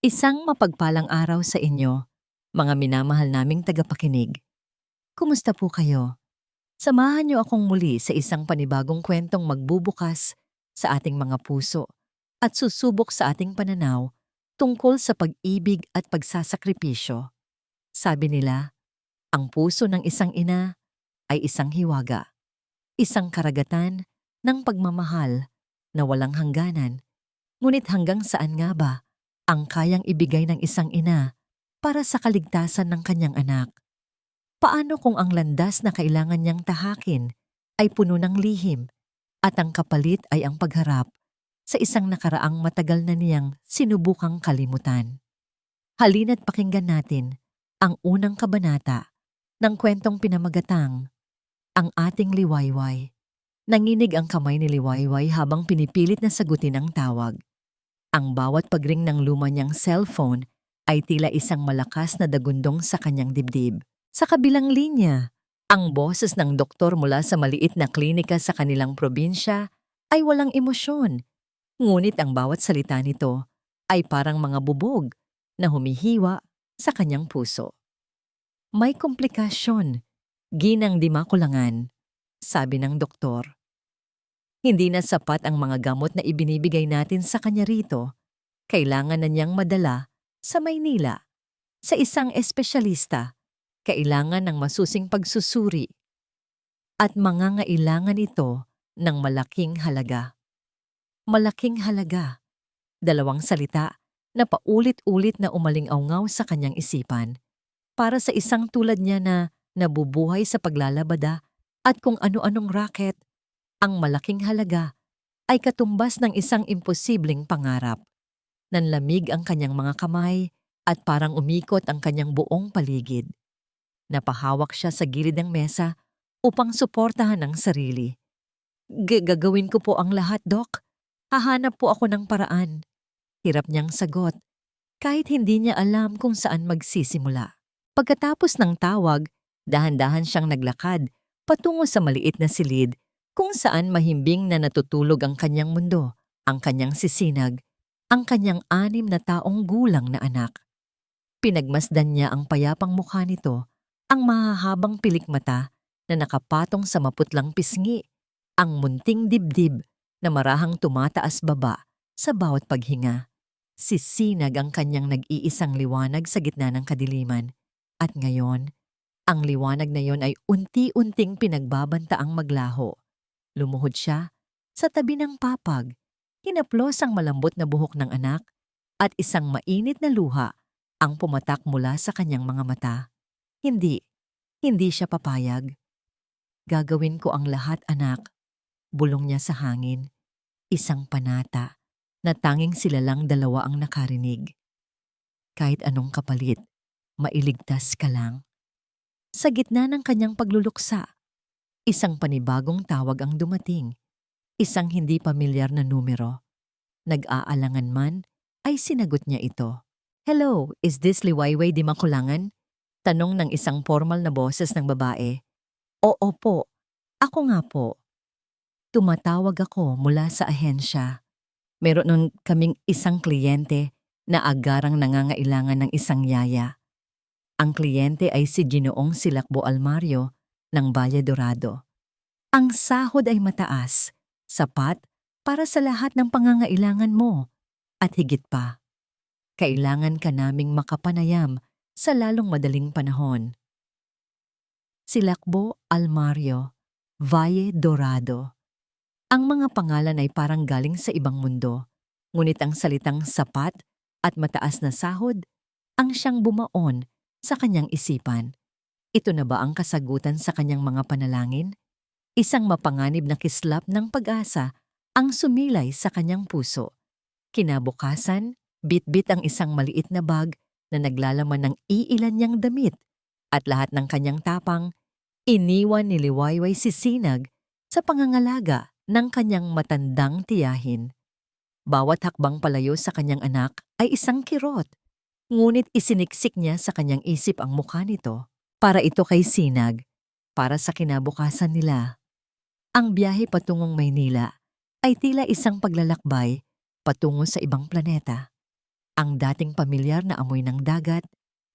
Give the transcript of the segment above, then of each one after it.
Isang mapagpalang araw sa inyo, mga minamahal naming tagapakinig. Kumusta po kayo? Samahan niyo akong muli sa isang panibagong kwentong magbubukas sa ating mga puso at susubok sa ating pananaw tungkol sa pag-ibig at pagsasakripisyo. Sabi nila, ang puso ng isang ina ay isang hiwaga, isang karagatan ng pagmamahal na walang hangganan. Ngunit hanggang saan nga ba ang kayang ibigay ng isang ina para sa kaligtasan ng kanyang anak? Paano kung ang landas na kailangan niyang tahakin ay puno ng lihim at ang kapalit ay ang pagharap sa isang nakaraang matagal na niyang sinubukang kalimutan? Halina't pakinggan natin ang unang kabanata ng kwentong pinamagatang Ang Ating Liwayway. Nanginig ang kamay ni Liwayway habang pinipilit na sagutin ang tawag. Ang bawat pagring ng luma niyang cellphone ay tila isang malakas na dagundong sa kanyang dibdib. Sa kabilang linya, ang boses ng doktor mula sa maliit na klinika sa kanilang probinsya ay walang emosyon. Ngunit ang bawat salita nito ay parang mga bubog na humihiwa sa kanyang puso. May komplikasyon, ginang di makulangan, sabi ng doktor. Hindi na sapat ang mga gamot na ibinibigay natin sa kanya rito. Kailangan na niyang madala sa Maynila, sa isang espesyalista. Kailangan ng masusing pagsusuri. At mangangailangan ito ng malaking halaga. Malaking halaga. Dalawang salita na paulit-ulit na umaling-awngaw sa kanyang isipan. Para sa isang tulad niya na nabubuhay sa paglalabada at kung ano-anong racket, ang malaking halaga ay katumbas ng isang imposibleng pangarap. Nanlamig ang kanyang mga kamay at parang umikot ang kanyang buong paligid. Napahawak siya sa gilid ng mesa upang suportahan ang sarili. Gagawin ko po ang lahat, Dok. Hahanap po ako ng paraan. Hirap niyang sagot, kahit hindi niya alam kung saan magsisimula. Pagkatapos ng tawag, dahan-dahan siyang naglakad patungo sa maliit na silid kung saan mahimbing na natutulog ang kanyang mundo, ang kanyang sisinag, ang kanyang 6 na taong gulang na anak. Pinagmasdan niya ang payapang mukha nito, ang mahahabang pilik mata na nakapatong sa maputlang pisngi, ang munting dibdib na marahang tumataas baba sa bawat paghinga. Sisinag ang kanyang nag-iisang liwanag sa gitna ng kadiliman. At ngayon, ang liwanag na yon ay unti-unting pinagbabantaang maglaho. Lumuhod siya sa tabi ng papag, hinaplos ang malambot na buhok ng anak at isang mainit na luha ang pumatak mula sa kanyang mga mata. Hindi siya papayag. Gagawin ko ang lahat, anak. Bulong niya sa hangin, isang panata na tanging sila lang dalawa ang nakarinig. Kahit anong kapalit, mailigtas ka lang. Sa gitna ng kanyang pagluluksa, isang panibagong tawag ang dumating. Isang hindi pamilyar na numero. Nag-aalangan man, ay sinagot niya ito. Hello, is this Liwayway di Makulangan? Tanong ng isang formal na boses ng babae. Oo po, ako nga po. Tumatawag ako mula sa ahensya. Meron nun kaming isang kliyente na agarang nangangailangan ng isang yaya. Ang kliyente ay si Ginoong Silakbo Almario ng Valle Dorado. Ang sahod ay mataas, sapat para sa lahat ng pangangailangan mo at higit pa. Kailangan ka naming makapanayam sa lalong madaling panahon. Silakbo Almario, Valle Dorado. Ang mga pangalan ay parang galing sa ibang mundo, ngunit ang salitang sapat at mataas na sahod ang siyang bumaon sa kanyang isipan. Ito na ba ang kasagutan sa kanyang mga panalangin? Isang mapanganib na kislap ng pag-asa ang sumilay sa kanyang puso. Kinabukasan, bit-bit ang isang maliit na bag na naglalaman ng iilan niyang damit at lahat ng kanyang tapang, iniwan ni Liwayway si Sinag sa pangangalaga ng kanyang matandang tiyahin. Bawat hakbang palayo sa kanyang anak ay isang kirot, ngunit isiniksik niya sa kanyang isip ang mukha nito. Para ito kay Sinag, para sa kinabukasan nila. Ang biyahe patungong Maynila ay tila isang paglalakbay patungo sa ibang planeta. Ang dating pamilyar na amoy ng dagat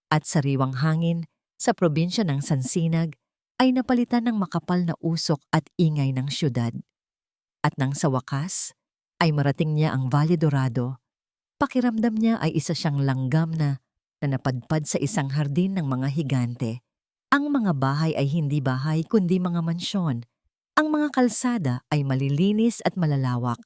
at sariwang hangin sa probinsya ng Sansinag ay napalitan ng makapal na usok at ingay ng syudad. At nang sa wakas ay marating niya ang Valle Dorado, pakiramdam niya ay isa siyang langgam na napadpad sa isang hardin ng mga higante. Ang mga bahay ay hindi bahay kundi mga mansyon. Ang mga kalsada ay malilinis at malalawak.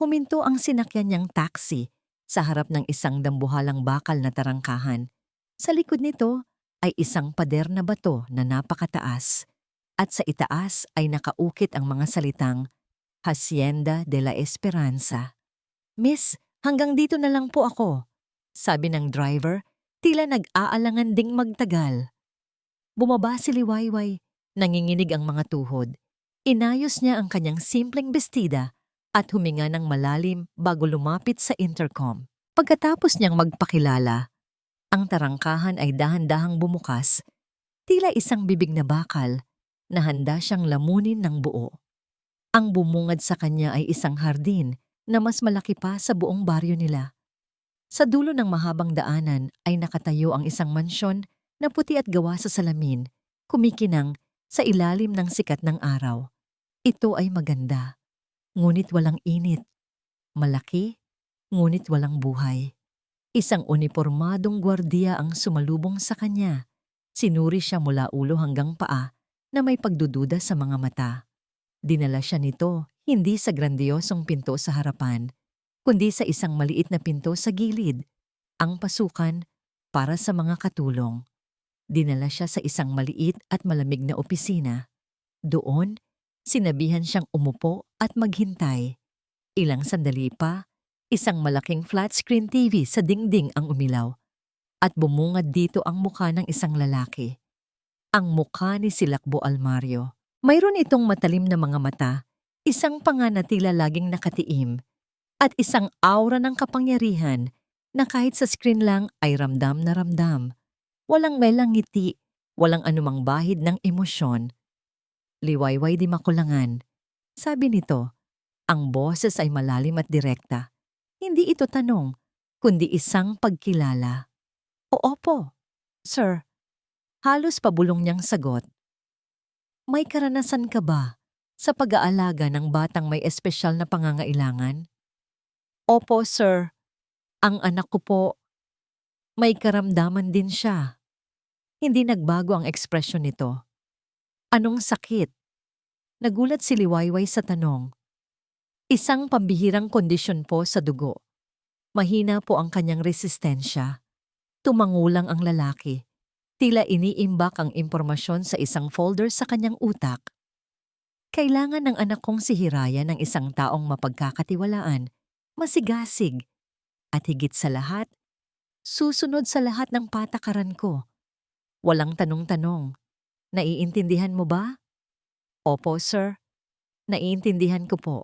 Huminto ang sinakyan niyang taxi sa harap ng isang dambuhalang bakal na tarangkahan. Sa likod nito ay isang pader na bato na napakataas. At sa itaas ay nakaukit ang mga salitang Hacienda de la Esperanza. "Miss, hanggang dito na lang po ako," sabi ng driver, tila nag-aalangan ding magtagal. Bumaba si Liwayway, nanginginig ang mga tuhod. Inayos niya ang kanyang simpleng bestida at huminga ng malalim bago lumapit sa intercom. Pagkatapos niyang magpakilala, ang tarangkahan ay dahan-dahang bumukas, tila isang bibig na bakal na handa siyang lamunin ng buo. Ang bumungad sa kanya ay isang hardin na mas malaki pa sa buong baryo nila. Sa dulo ng mahabang daanan ay nakatayo ang isang mansyon na puti at gawa sa salamin, kumikinang sa ilalim ng sikat ng araw. Ito ay maganda, ngunit walang init. Malaki, ngunit walang buhay. Isang unipormadong gwardiya ang sumalubong sa kanya. Sinuri siya mula ulo hanggang paa na may pagdududa sa mga mata. Dinala siya nito hindi sa grandiyosong pinto sa harapan, kundi sa isang maliit na pinto sa gilid, ang pasukan para sa mga katulong. Dinala siya sa isang maliit at malamig na opisina. Doon, sinabihan siyang umupo at maghintay. Ilang sandali pa, isang malaking flat-screen TV sa dingding ang umilaw at bumungad dito ang mukha ng isang lalaki. Ang mukha ni Silakbo Almario. Mayroon itong matalim na mga mata, isang panga na tila laging nakatiim, at isang aura ng kapangyarihan na kahit sa screen lang ay ramdam na ramdam. Walang melang ngiti, walang anumang bahid ng emosyon. "Liwayway di makulangan," sabi nito. Ang boses ay malalim at direkta. Hindi ito tanong, kundi isang pagkilala. "Opo, sir." Halos pabulong niyang sagot. "May karanasan ka ba sa pag-aalaga ng batang may espesyal na pangangailangan?" "Opo, sir. Ang anak ko po, may karamdaman din siya." Hindi nagbago ang ekspresyon nito. "Anong sakit?" Nagulat si Liwayway sa tanong. "Isang pambihirang kondisyon po sa dugo. Mahina po ang kanyang resistensya." Tumangulang ang lalaki. Tila iniimbak ang impormasyon sa isang folder sa kanyang utak. "Kailangan ng anak kong si Hiraya ng isang taong mapagkakatiwalaan, masigasig, at higit sa lahat, susunod sa lahat ng patakaran ko. Walang tanong-tanong. Naiintindihan mo ba?" "Opo, sir. Naiintindihan ko po."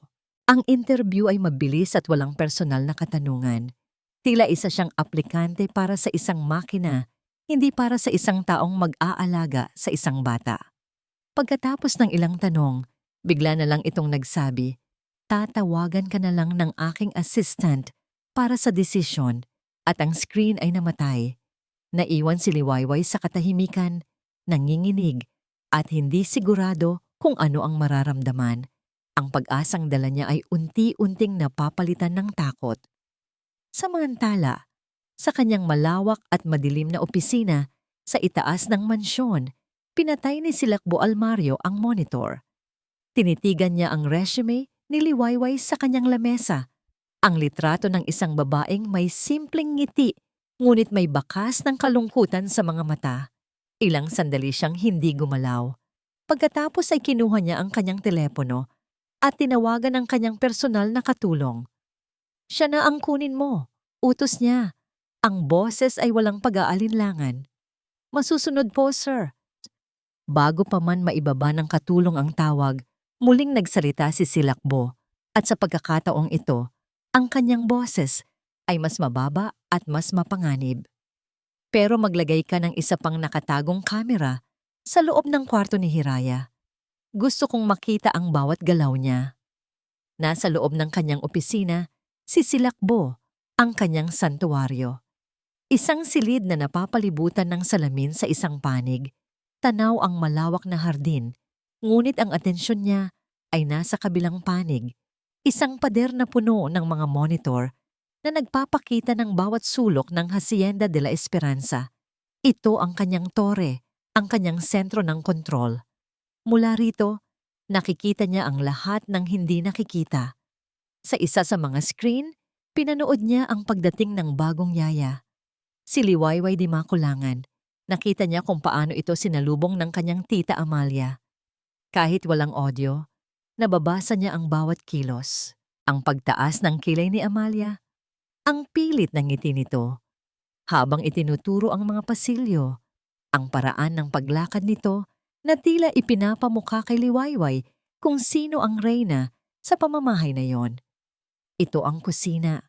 Ang interview ay mabilis at walang personal na katanungan. Tila isa siyang aplikante para sa isang makina, hindi para sa isang taong mag-aalaga sa isang bata. Pagkatapos ng ilang tanong, bigla na lang itong nagsabi, "Tatawagan ka na lang ng aking assistant para sa desisyon," at ang screen ay namatay. Naiwan si Liwayway sa katahimikan, nanginginig, at hindi sigurado kung ano ang mararamdaman. Ang pag-asang dala niya ay unti-unting napapalitan ng takot. Samantala, sa kanyang malawak at madilim na opisina sa itaas ng mansyon, pinatay ni Silakbo Almario ang monitor. Tinitigan niya ang resume ni Liwayway sa kanyang lamesa. Ang litrato ng isang babaeng may simpleng ngiti, ngunit may bakas ng kalungkutan sa mga mata. Ilang sandali siyang hindi gumalaw. Pagkatapos ay kinuha niya ang kanyang telepono at tinawagan ang kanyang personal na katulong. "Siya na ang kunin mo," utos niya. Ang boses ay walang pag-aalinlangan. "Masusunod po, sir." Bago pa man maibaba ng katulong ang tawag, muling nagsalita si Silakbo, at sa pagkakataong ito, ang kanyang boses ay mas mababa at mas mapanganib. "Pero maglagay ka ng isa pang nakatagong kamera sa loob ng kwarto ni Hiraya. Gusto kong makita ang bawat galaw niya." Nasa loob ng kanyang opisina, si Silakbo, ang kanyang santuwaryo. Isang silid na napapalibutan ng salamin sa isang panig, tanaw ang malawak na hardin, ngunit ang atensyon niya ay nasa kabilang panig, isang pader na puno ng mga monitor na nagpapakita ng bawat sulok ng Hacienda de la Esperanza. Ito ang kanyang tore, ang kanyang sentro ng kontrol. Mula rito, nakikita niya ang lahat ng hindi nakikita. Sa isa sa mga screen, pinanood niya ang pagdating ng bagong yaya. Si Liwayway di Makulangan. Nakita niya kung paano ito sinalubong ng kanyang tita Amalia. Kahit walang audio, nababasa niya ang bawat kilos. Ang pagtaas ng kilay ni Amalia, ang pilit ng ngiti nito, habang itinuturo ang mga pasilyo, ang paraan ng paglakad nito na tila ipinapamukha kay Liwayway kung sino ang reyna sa pamamahay na yon. Ito ang kusina.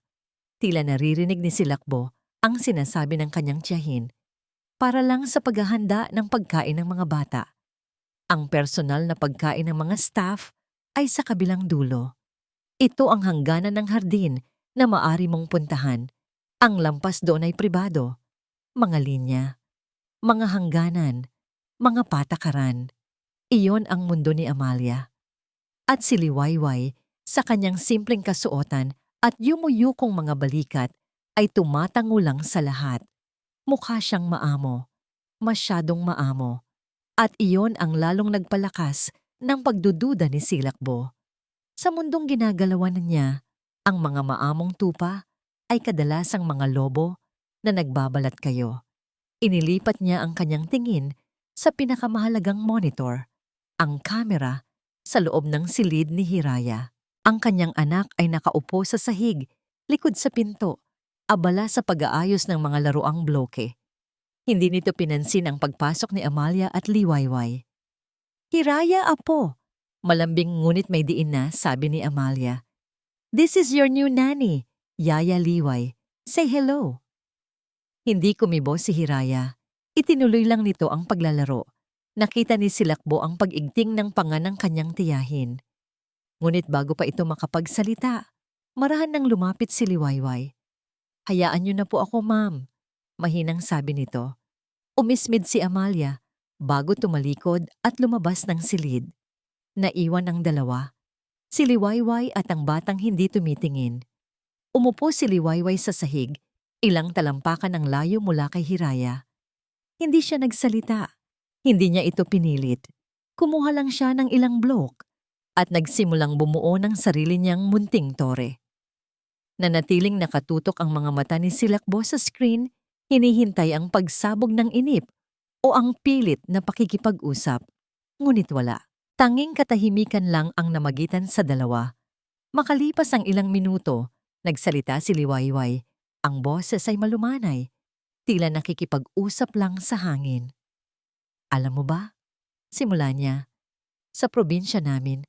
Tila naririnig ni Silakbo ang sinasabi ng kanyang tiyahin para lang sa paghahanda ng pagkain ng mga bata. Ang personal na pagkain ng mga staff ay sa kabilang dulo. Ito ang hangganan ng hardin na maari mong puntahan. Ang lampas doon ay pribado, mga linya, mga hangganan, mga patakaran. Iyon ang mundo ni Amalia. At si Liwayway, sa kanyang simpleng kasuotan at yumuyukong mga balikat, ay tumatango lang sa lahat. Mukha siyang maamo, masyadong maamo. At iyon ang lalong nagpalakas ng pagdududa ni Silakbo. Sa mundong ginagalawan niya, ang mga maamong tupa ay kadalasang mga lobo na nagbabalat kayo. Inilipat niya ang kanyang tingin sa pinakamahalagang monitor, ang kamera sa loob ng silid ni Hiraya. Ang kanyang anak ay nakaupo sa sahig, likod sa pinto, abala sa pag-aayos ng mga laruang bloke. Hindi nito pinansin ang pagpasok ni Amalia at Liwayway. "Hiraya, apo," malambing ngunit may diin na sabi ni Amalia. "This is your new nanny, Yaya Liway. Say hello." Hindi kumibo si Hiraya. Itinuloy lang nito ang paglalaro. Nakita ni Silakbo ang pag-igting ng panga ng kanyang tiyahin. Ngunit bago pa ito makapagsalita, marahan nang lumapit si Liwayway. "Hayaan niyo na po ako, ma'am," mahinang sabi nito. Umismid si Amalia bago tumalikod at lumabas ng silid. Naiwan ang dalawa, si Liwayway at ang batang hindi tumitingin. Umupo si Liwayway sa sahig, ilang talampakan ang layo mula kay Hiraya. Hindi siya nagsalita. Hindi niya ito pinilit. Kumuha lang siya ng ilang blok at nagsimulang bumuo ng sarili niyang munting tore. Nanatiling nakatutok ang mga mata ni Silakbo sa screen, hinihintay ang pagsabog ng inip o ang pilit na pakikipag-usap. Ngunit wala. Tanging katahimikan lang ang namagitan sa dalawa. Makalipas ang ilang minuto, nagsalita si Liwayway. Ang boses ay malumanay, tila nakikipag-usap lang sa hangin. "Alam mo ba?" Simula niya. "Sa probinsya namin,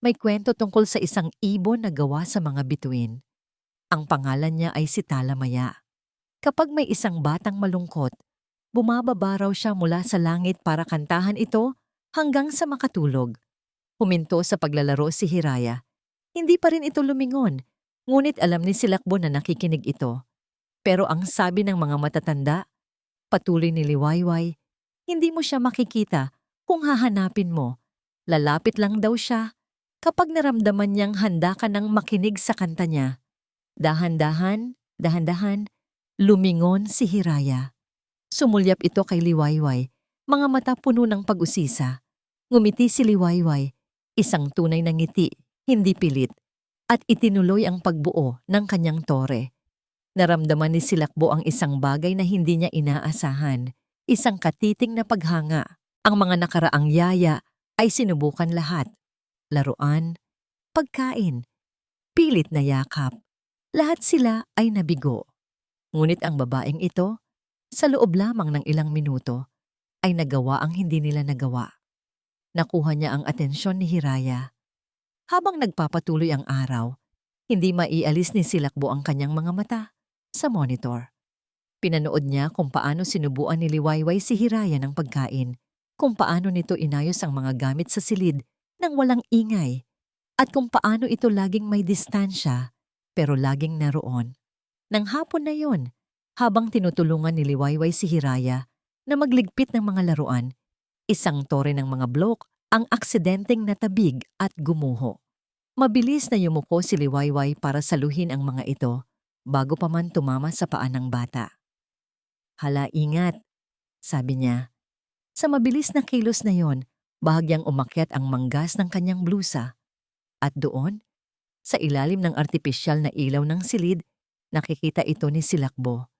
may kwento tungkol sa isang ibon na gawa sa mga bituin. Ang pangalan niya ay si Talamaya. Kapag may isang batang malungkot, bumababa raw siya mula sa langit para kantahan ito hanggang sa makatulog." Huminto sa paglalaro si Hiraya. Hindi pa rin ito lumingon, ngunit alam ni Silakbo na nakikinig ito. Pero ang sabi ng mga matatanda, patuloy ni Liwayway, hindi mo siya makikita kung hahanapin mo. Lalapit lang daw siya kapag naramdaman niyang handa ka nang makinig sa kanta niya. Dahan-dahan, dahan-dahan, lumingon si Hiraya. Sumulyap ito kay Liwayway, mga mata puno ng pag-usisa. Ngumiti si Liwayway, isang tunay na ngiti, hindi pilit, at itinuloy ang pagbuo ng kanyang tore. Naramdaman ni Silakbo ang isang bagay na hindi niya inaasahan, isang katiting na paghanga. Ang mga nakaraang yaya ay sinubukan lahat. Laruan, pagkain, pilit na yakap. Lahat sila ay nabigo. Ngunit ang babaeng ito, sa loob lamang ng ilang minuto, ay nagawa ang hindi nila nagawa. Nakuha niya ang atensyon ni Hiraya. Habang nagpapatuloy ang araw, hindi maialis ni Silakbo ang kanyang mga mata sa monitor. Pinanood niya kung paano sinubuan ni Liwayway si Hiraya ng pagkain, kung paano nito inayos ang mga gamit sa silid nang walang ingay, at kung paano ito laging may distansya pero laging naroon. Nang hapon na yon, habang tinutulungan ni Liwayway si Hiraya na magligpit ng mga laruan, isang tore ng mga blok ang aksidenteng natabig at gumuho. Mabilis na yumuko si Liwayway para saluhin ang mga ito bago pa man tumama sa paa ng bata. "Hala, ingat," sabi niya. Sa mabilis na kilos na yon, bahagyang umakyat ang manggas ng kanyang blusa. At doon, sa ilalim ng artipisyal na ilaw ng silid, nakikita ito ni Silakbo.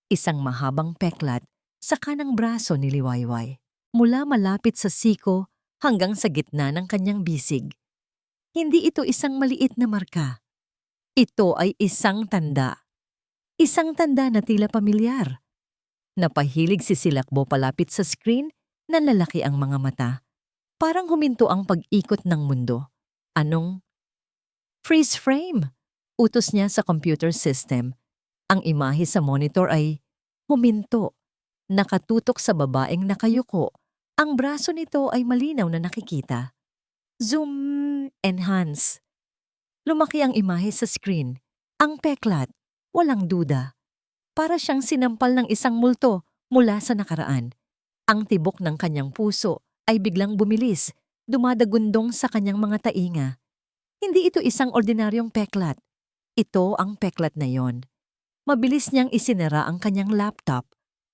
Isang mahabang peklat sa kanang braso ni Liwayway, mula malapit sa siko hanggang sa gitna ng kanyang bisig. Hindi ito isang maliit na marka. Ito ay isang tanda. Isang tanda na tila pamilyar. Napahilig si Silakbo palapit sa screen, nanlalaki ang mga mata. Parang huminto ang pag-ikot ng mundo. Anong? Freeze frame! Utos niya sa computer system. Ang imahe sa monitor ay huminto. Nakatutok sa babaeng nakayuko. Ang braso nito ay malinaw na nakikita. Zoom! Enhance! Lumaki ang imahe sa screen. Ang peklat, walang duda. Para siyang sinampal ng isang multo mula sa nakaraan. Ang tibok ng kanyang puso ay biglang bumilis, dumadagundong sa kanyang mga tainga. Hindi ito isang ordinaryong peklat. Ito ang peklat na yon. Mabilis niyang isinara ang kanyang laptop.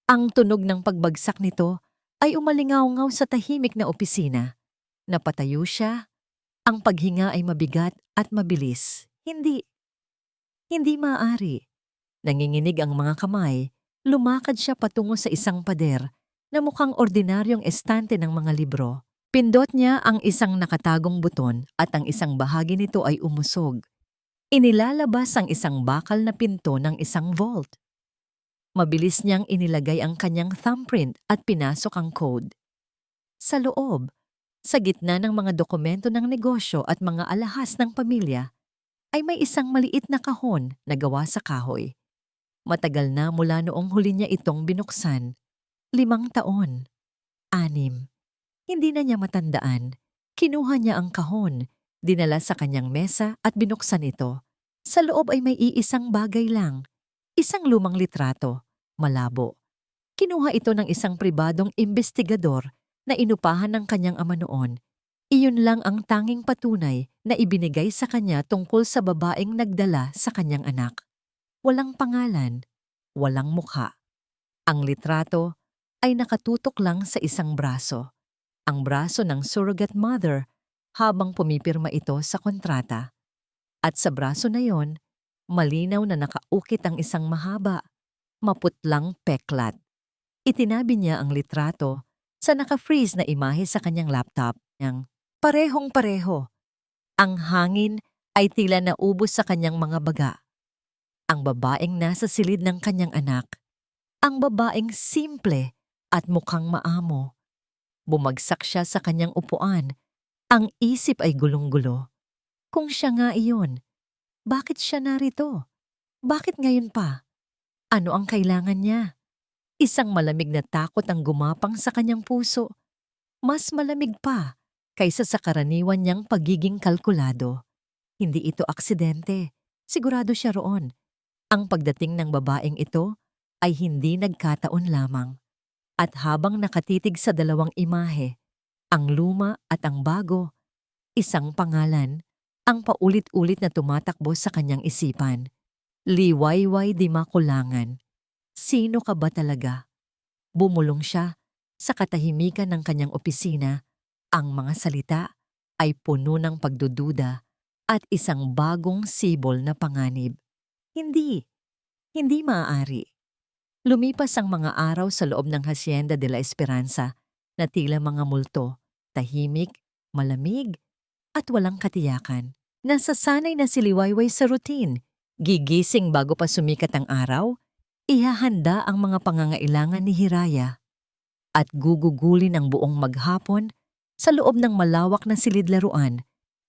Ang tunog ng pagbagsak nito ay umalingaw-ngaw sa tahimik na opisina. Napatayo siya. Ang paghinga ay mabigat at mabilis. Hindi maaari. Nanginginig ang mga kamay, lumakad siya patungo sa isang pader na mukhang ordinaryong estante ng mga libro. Pindot niya ang isang nakatagong buton at ang isang bahagi nito ay umusog. Inilalabas ang isang bakal na pinto ng isang vault. Mabilis niyang inilagay ang kanyang thumbprint at pinasok ang code. Sa loob, sa gitna ng mga dokumento ng negosyo at mga alahas ng pamilya, ay may isang maliit na kahon na gawa sa kahoy. Matagal na mula noong huli niya itong binuksan. 5 taon. 6. Hindi na niya matandaan. Kinuha niya ang kahon, dinala sa kanyang mesa at binuksan ito. Sa loob ay may iisang bagay lang. Isang lumang litrato, malabo. Kinuha ito ng isang pribadong investigador na inupahan ng kanyang ama noon. Iyon lang ang tanging patunay na ibinigay sa kanya tungkol sa babaeng nagdala sa kanyang anak. Walang pangalan, walang mukha. Ang litrato ay nakatutok lang sa isang braso. Ang braso ng surrogate mother habang pumipirma ito sa kontrata. At sa braso na yon, malinaw na nakaukit ang isang mahaba, maputlang peklat. Itinabi niya ang litrato sa naka-freeze na imahe sa kanyang laptop niyang parehong-pareho. Ang hangin ay tila naubos sa kanyang mga baga. Ang babaeng nasa silid ng kanyang anak. Ang babaeng simple at mukhang maamo. Bumagsak siya sa kanyang upuan. Ang isip ay gulong-gulo. Kung siya nga iyon, bakit siya narito? Bakit ngayon pa? Ano ang kailangan niya? Isang malamig na takot ang gumapang sa kanyang puso. Mas malamig pa kaysa sa karaniwan niyang pagiging kalkulado. Hindi ito aksidente. Sigurado siya roon. Ang pagdating ng babaeng ito ay hindi nagkataon lamang. At habang nakatitig sa dalawang imahe, ang luma at ang bago, isang pangalan, ang paulit-ulit na tumatakbo sa kanyang isipan. Liwayway di Makulangan. Sino ka ba talaga? Bumulong siya sa katahimikan ng kanyang opisina. Ang mga salita ay puno ng pagdududa at isang bagong sibol na panganib. Hindi maaari. Lumipas ang mga araw sa loob ng Hacienda de la Esperanza na tila mga multo, tahimik, malamig, at walang katiyakan. Nasasanay na si Liwayway sa routine. Gigising bago pa sumikat ang araw, ihahanda ang mga pangangailangan ni Hiraya at gugugulin ang buong maghapon sa loob ng malawak na silid laruan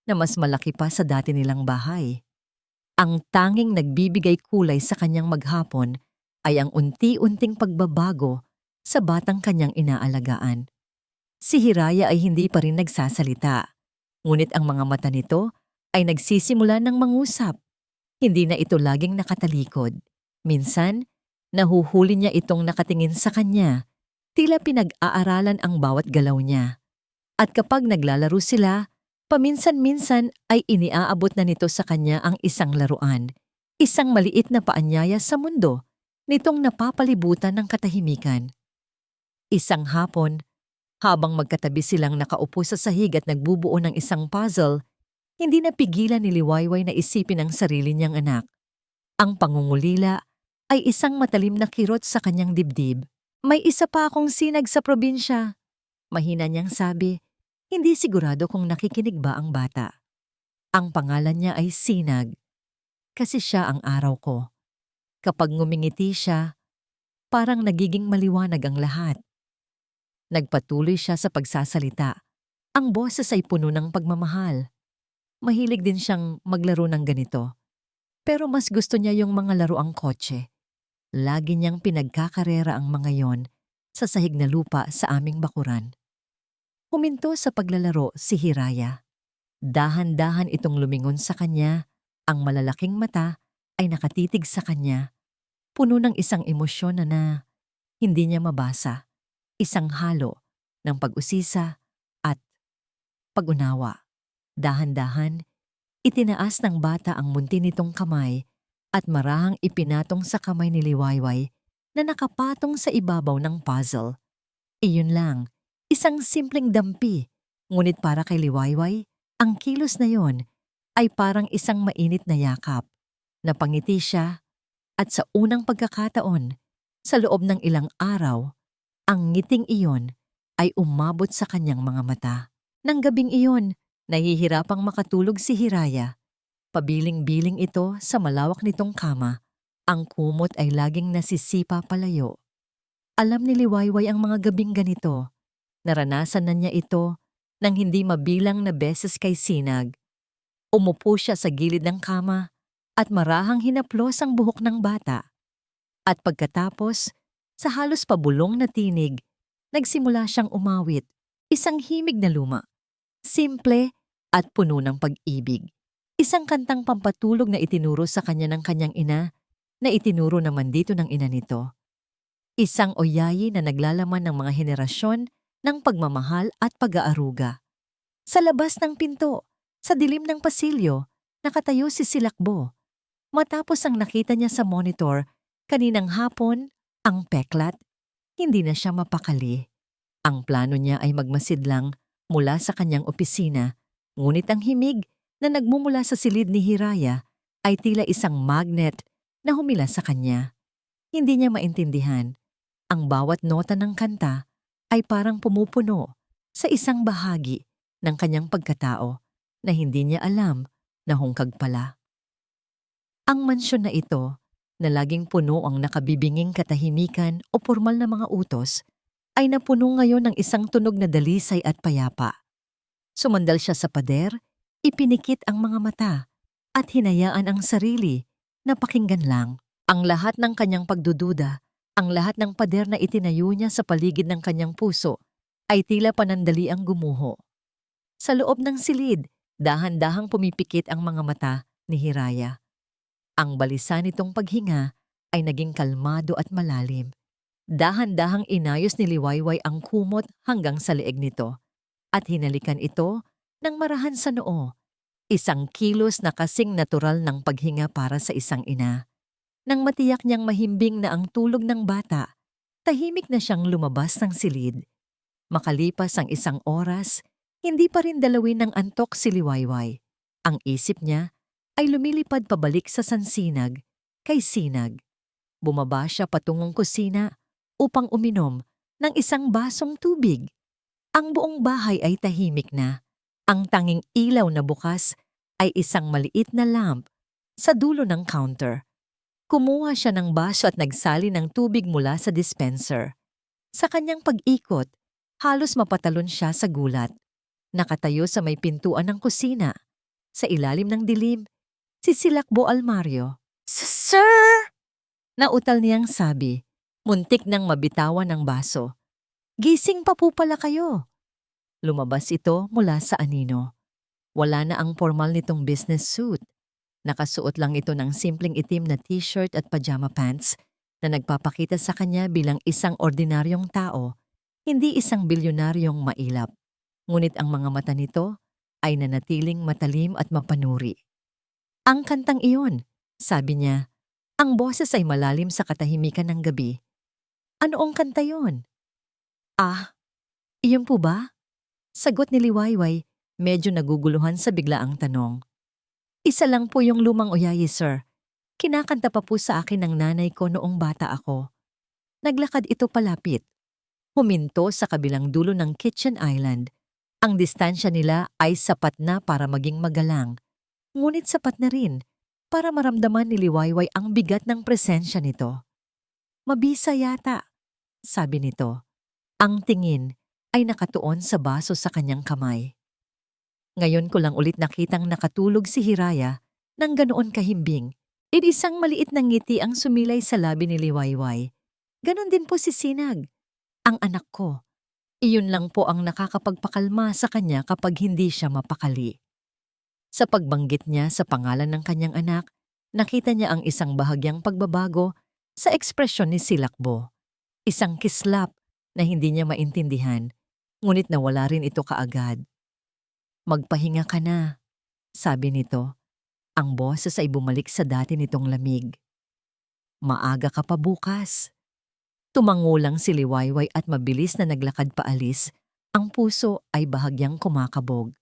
na mas malaki pa sa dati nilang bahay. Ang tanging nagbibigay kulay sa kanyang maghapon ay ang unti-unting pagbabago sa batang kanyang inaalagaan. Si Hiraya ay hindi pa rin nagsasalita, ngunit ang mga mata nito ay nagsisimula ng mangusap. Hindi na ito laging nakatalikod. Minsan, nahuhuli niya itong nakatingin sa kanya, tila pinag-aaralan ang bawat galaw niya. At kapag naglalaro sila, paminsan-minsan ay iniaabot na nito sa kanya ang isang laruan, isang maliit na paanyaya sa mundo nitong napapalibutan ng katahimikan. Isang hapon, habang magkatabi silang nakaupo sa sahig at nagbubuo ng isang puzzle, hindi napigilan ni Liwayway na isipin ang sarili niyang anak. Ang pangungulila ay isang matalim na kirot sa kanyang dibdib. May isa pa akong sinag sa probinsya. Mahina niyang sabi, hindi sigurado kung nakikinig ba ang bata. Ang pangalan niya ay Sinag, kasi siya ang araw ko. Kapag ngumingiti siya, parang nagiging maliwanag ang lahat. Nagpatuloy siya sa pagsasalita. Ang boses ay puno ng pagmamahal. Mahilig din siyang maglaro ng ganito. Pero mas gusto niya yung mga laruang kotse. Lagi niyang pinagkakarera ang mga yon sa sahig na lupa sa aming bakuran. Huminto sa paglalaro si Hiraya. Dahan-dahan itong lumingon sa kanya, ang malalaking mata ay nakatitig sa kanya, puno ng isang emosyon na hindi niya mabasa, isang halo ng pag-usisa at pag-unawa. Dahan-dahan, itinaas ng bata ang munti nitong kamay at marahang ipinatong sa kamay ni Liwayway na nakapatong sa ibabaw ng puzzle. Iyon lang, isang simpleng dampi, ngunit para kay Liwayway, ang kilos na yon ay parang isang mainit na yakap. Napangiti siya at sa unang pagkakataon, sa loob ng ilang araw, ang ngiting iyon ay umabot sa kanyang mga mata. Nang gabing iyon, nahihirapang makatulog si Hiraya. Pabiling-biling ito sa malawak nitong kama. Ang kumot ay laging nasisipa palayo. Alam ni Liwayway ang mga gabing ganito. Naranasan na niya ito nang hindi mabilang na beses kay Sinag. Umupo siya sa gilid ng kama at marahang hinaplos ang buhok ng bata. At pagkatapos, sa halos pabulong na tinig, nagsimula siyang umawit, isang himig na luma. Simple at puno ng pag-ibig. Isang kantang pampatulog na itinuro sa kanya ng kanyang ina, na itinuro naman dito ng ina nito. Isang oyayi na naglalaman ng mga henerasyon ng pagmamahal at pag-aaruga. Sa labas ng pinto, sa dilim ng pasilyo, nakatayo si Silakbo. Matapos ang nakita niya sa monitor, kaninang hapon, ang peklat, hindi na siya mapakali. Ang plano niya ay magmasid lang mula sa kanyang opisina, ngunit ang himig na nagmumula sa silid ni Hiraya ay tila isang magnet na humila sa kanya. Hindi niya maintindihan. Ang bawat nota ng kanta ay parang pumupuno sa isang bahagi ng kanyang pagkatao na hindi niya alam na hungkag pala. Ang mansyon na ito, na laging puno ang nakabibinging katahimikan o pormal na mga utos, ay napuno ngayon ng isang tunog na dalisay at payapa. Sumandal siya sa pader, ipinikit ang mga mata, at hinayaan ang sarili na pakinggan lang. Ang lahat ng kanyang pagdududa, ang lahat ng pader na itinayo niya sa paligid ng kanyang puso, ay tila panandali ang gumuho. Sa loob ng silid, dahan-dahang pumipikit ang mga mata ni Hiraya. Ang balisa nitong paghinga ay naging kalmado at malalim. Dahan-dahang inayos ni Liwayway ang kumot hanggang sa leeg nito at hinalikan ito ng marahan sa noo. Isang kilos na kasing natural ng paghinga para sa isang ina. Nang matiyak niyang mahimbing na ang tulog ng bata, tahimik na siyang lumabas ng silid. Makalipas ang isang oras, hindi pa rin dalawin ng antok si Liwayway. Ang isip niya ay lumilipad pabalik sa sansinag kay Sinag. Bumaba siya patungong kusina upang uminom ng isang basong tubig. Ang buong bahay ay tahimik na. Ang tanging ilaw na bukas ay isang maliit na lamp sa dulo ng counter. Kumuha siya ng baso at nagsali ng tubig mula sa dispenser. Sa kanyang pag-ikot, halos mapatalon siya sa gulat. Nakatayo sa may pintuan ng kusina. Sa ilalim ng dilim, si Silakbo Almario. Sir! Nautal niyang sabi, muntik nang mabitawan ng baso. Gising pa po pala kayo. Lumabas ito mula sa anino. Wala na ang formal nitong business suit. Nakasuot lang ito ng simpleng itim na t-shirt at pajama pants na nagpapakita sa kanya bilang isang ordinaryong tao, hindi isang bilyonaryong mailap. Ngunit ang mga mata nito ay nanatiling matalim at mapanuri. Ang kantang iyon, sabi niya, ang boses ay malalim sa katahimikan ng gabi. Anoong kanta yon? Ah, iyon po ba? Sagot ni Liwayway, medyo naguguluhan sa biglaang tanong. Isa lang po yung lumang oyayi, sir. Kinakanta pa po sa akin ng nanay ko noong bata ako. Naglakad ito palapit. Huminto sa kabilang dulo ng kitchen island. Ang distansya nila ay sapat na para maging magalang. Ngunit sapat na rin para maramdaman ni Liwayway ang bigat ng presensya nito. Mabisa yata, sabi nito. Ang tingin ay nakatuon sa baso sa kanyang kamay. Ngayon ko lang ulit nakitang nakatulog si Hiraya nang ganoon kahimbing. Isang maliit na ngiti ang sumilay sa labi ni Liwayway. Ganon din po si Sinag, ang anak ko. Iyon lang po ang nakakapagpakalma sa kanya kapag hindi siya mapakali. Sa pagbanggit niya sa pangalan ng kanyang anak, nakita niya ang isang bahagyang pagbabago sa ekspresyon ni Silakbo. Isang kislap na hindi niya maintindihan, ngunit nawala rin ito kaagad. Magpahinga ka na, sabi nito. Ang boses ay bumalik sa dati nitong lamig. Maaga ka pa bukas. Tumango lang si Liwayway at mabilis na naglakad paalis. Ang puso ay bahagyang kumakabog.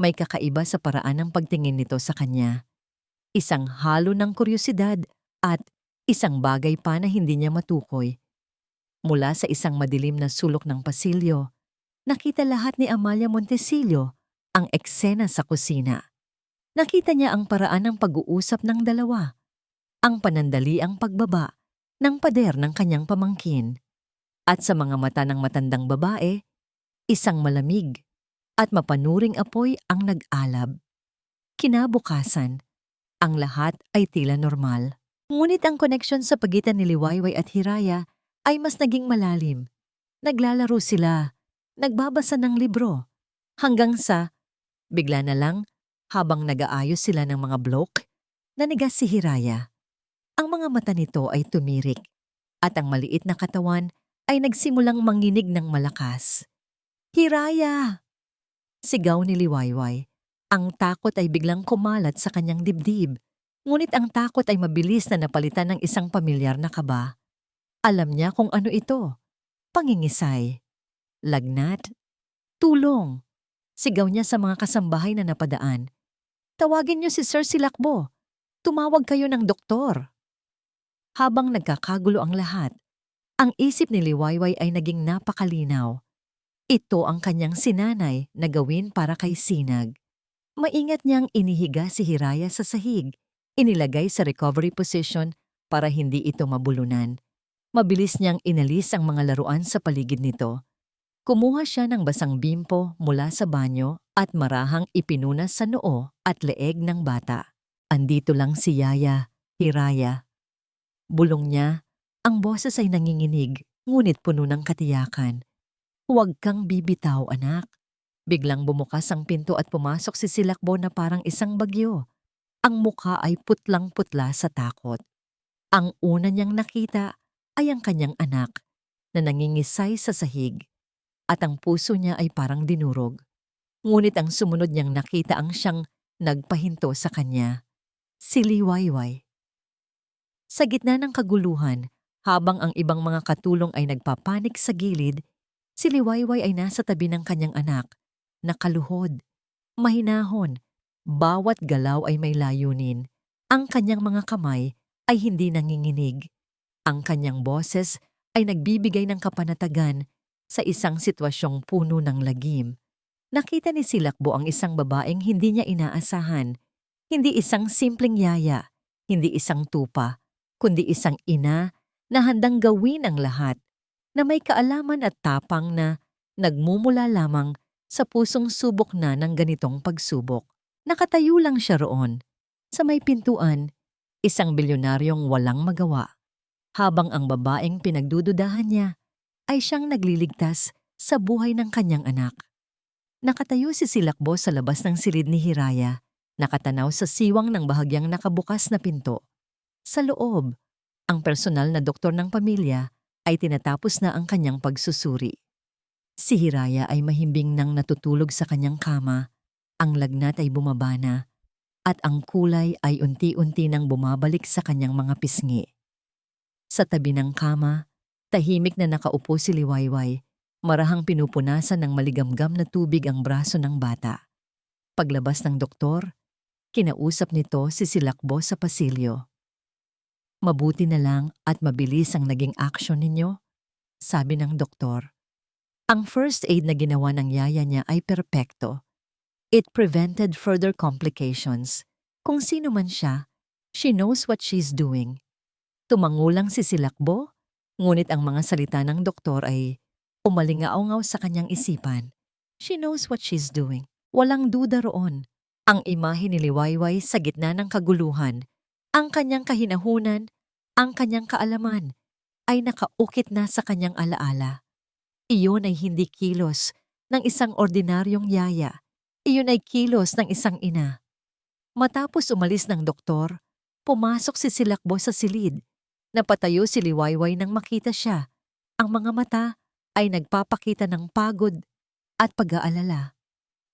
May kakaiba sa paraan ng pagtingin nito sa kanya. Isang halo ng kuryosidad at isang bagay pa na hindi niya matukoy. Mula sa isang madilim na sulok ng pasilyo, nakita lahat ni Amalia Montesillo ang eksena sa kusina. Nakita niya ang paraan ng pag-uusap ng dalawa, ang panandaliang pagbaba ng pader ng kanyang pamangkin, at sa mga mata ng matandang babae, isang malamig at mapanuring apoy ang nag-alab. Kinabukasan, ang lahat ay tila normal. Ngunit ang koneksyon sa pagitan ni Liwayway at Hiraya ay mas naging malalim. Naglalaro sila, nagbabasa ng libro, hanggang sa bigla na lang, habang nag-aayos sila ng mga blok, nanigas si Hiraya. Ang mga mata nito ay tumirik, at ang maliit na katawan ay nagsimulang manginig ng malakas. Hiraya! Sigaw ni Liwayway. Ang takot ay biglang kumalat sa kanyang dibdib, ngunit ang takot ay mabilis na napalitan ng isang pamilyar na kaba. Alam niya kung ano ito. Pangingisay. Lagnat. Tulong. Sigaw niya sa mga kasambahay na napadaan. Tawagin niyo si Sir Silakbo. Tumawag kayo ng doktor. Habang nagkakagulo ang lahat, ang isip ni Liwayway ay naging napakalinaw. Ito ang kanyang sinanay na gawin para kay Sinag. Maingat niyang inihiga si Hiraya sa sahig, inilagay sa recovery position para hindi ito mabulunan. Mabilis niyang inalis ang mga laruan sa paligid nito. Kumuha siya ng basang bimpo mula sa banyo at marahang ipinunas sa noo at leeg ng bata. Andito lang si Yaya, Hiraya. Bulong niya, ang boses ay nanginginig, ngunit puno ng katiyakan. Huwag kang bibitaw, anak. Biglang bumukas ang pinto at pumasok si Silakbo na parang isang bagyo. Ang mukha ay putlang-putla sa takot. Ang una niyang nakita ay ang kanyang anak na nangingisay sa sahig. At ang puso niya ay parang dinurog. Ngunit ang sumunod niyang nakita ang siyang nagpahinto sa kanya. Si Liwayway. Sa gitna ng kaguluhan, habang ang ibang mga katulong ay nagpapanik sa gilid, si Liwayway ay nasa tabi ng kanyang anak, nakaluhod, mahinahon, bawat galaw ay may layunin. Ang kanyang mga kamay ay hindi nanginginig. Ang kanyang boses ay nagbibigay ng kapanatagan sa isang sitwasyong puno ng lagim. Nakita ni Silakbo ang isang babaeng hindi niya inaasahan. Hindi isang simpleng yaya, hindi isang tupa, kundi isang ina na handang gawin ang lahat, na may kaalaman at tapang na nagmumula lamang sa pusong subok na ng ganitong pagsubok. Nakatayo lang siya roon, sa may pintuan, isang bilyonaryong walang magawa, habang ang babaeng pinagdududahan niya ay siyang nagliligtas sa buhay ng kanyang anak. Nakatayo si Silakbo sa labas ng silid ni Hiraya, Nakatanaw sa siwang ng bahagyang nakabukas na pinto. Sa loob, ang personal na doktor ng pamilya ay tinatapos na ang kanyang pagsusuri. Si Hiraya ay mahimbing nang natutulog sa kanyang kama, ang lagnat ay bumaba na, at ang kulay ay unti-unti nang bumabalik sa kanyang mga pisngi. Sa tabi ng kama, tahimik na nakaupo si Liwayway, marahang pinupunasan ng maligamgam na tubig ang braso ng bata. Paglabas ng doktor, kinausap nito si Silakbo sa pasilyo. "Mabuti na lang at mabilis ang naging aksyon ninyo," sabi ng doktor. Ang first aid na ginawa ng yaya niya ay perpekto. It prevented further complications. Kung sino man siya, she knows what she's doing. Tumangulang si Silakbo, ngunit ang mga salita ng doktor ay umalingaw-ngaw sa kanyang isipan. She knows what she's doing. Walang duda roon. Ang imahe ni Liwayway sa gitna ng kaguluhan, ang kanyang kahinahunan, ang kanyang kaalaman, ay nakaukit na sa kanyang alaala. Iyon ay hindi kilos ng isang ordinaryong yaya. Iyon ay kilos ng isang ina. Matapos umalis ng doktor, pumasok si Silakbo sa silid. Napatayo si Liwayway nang makita siya. Ang mga mata ay nagpapakita ng pagod at pag-aalala.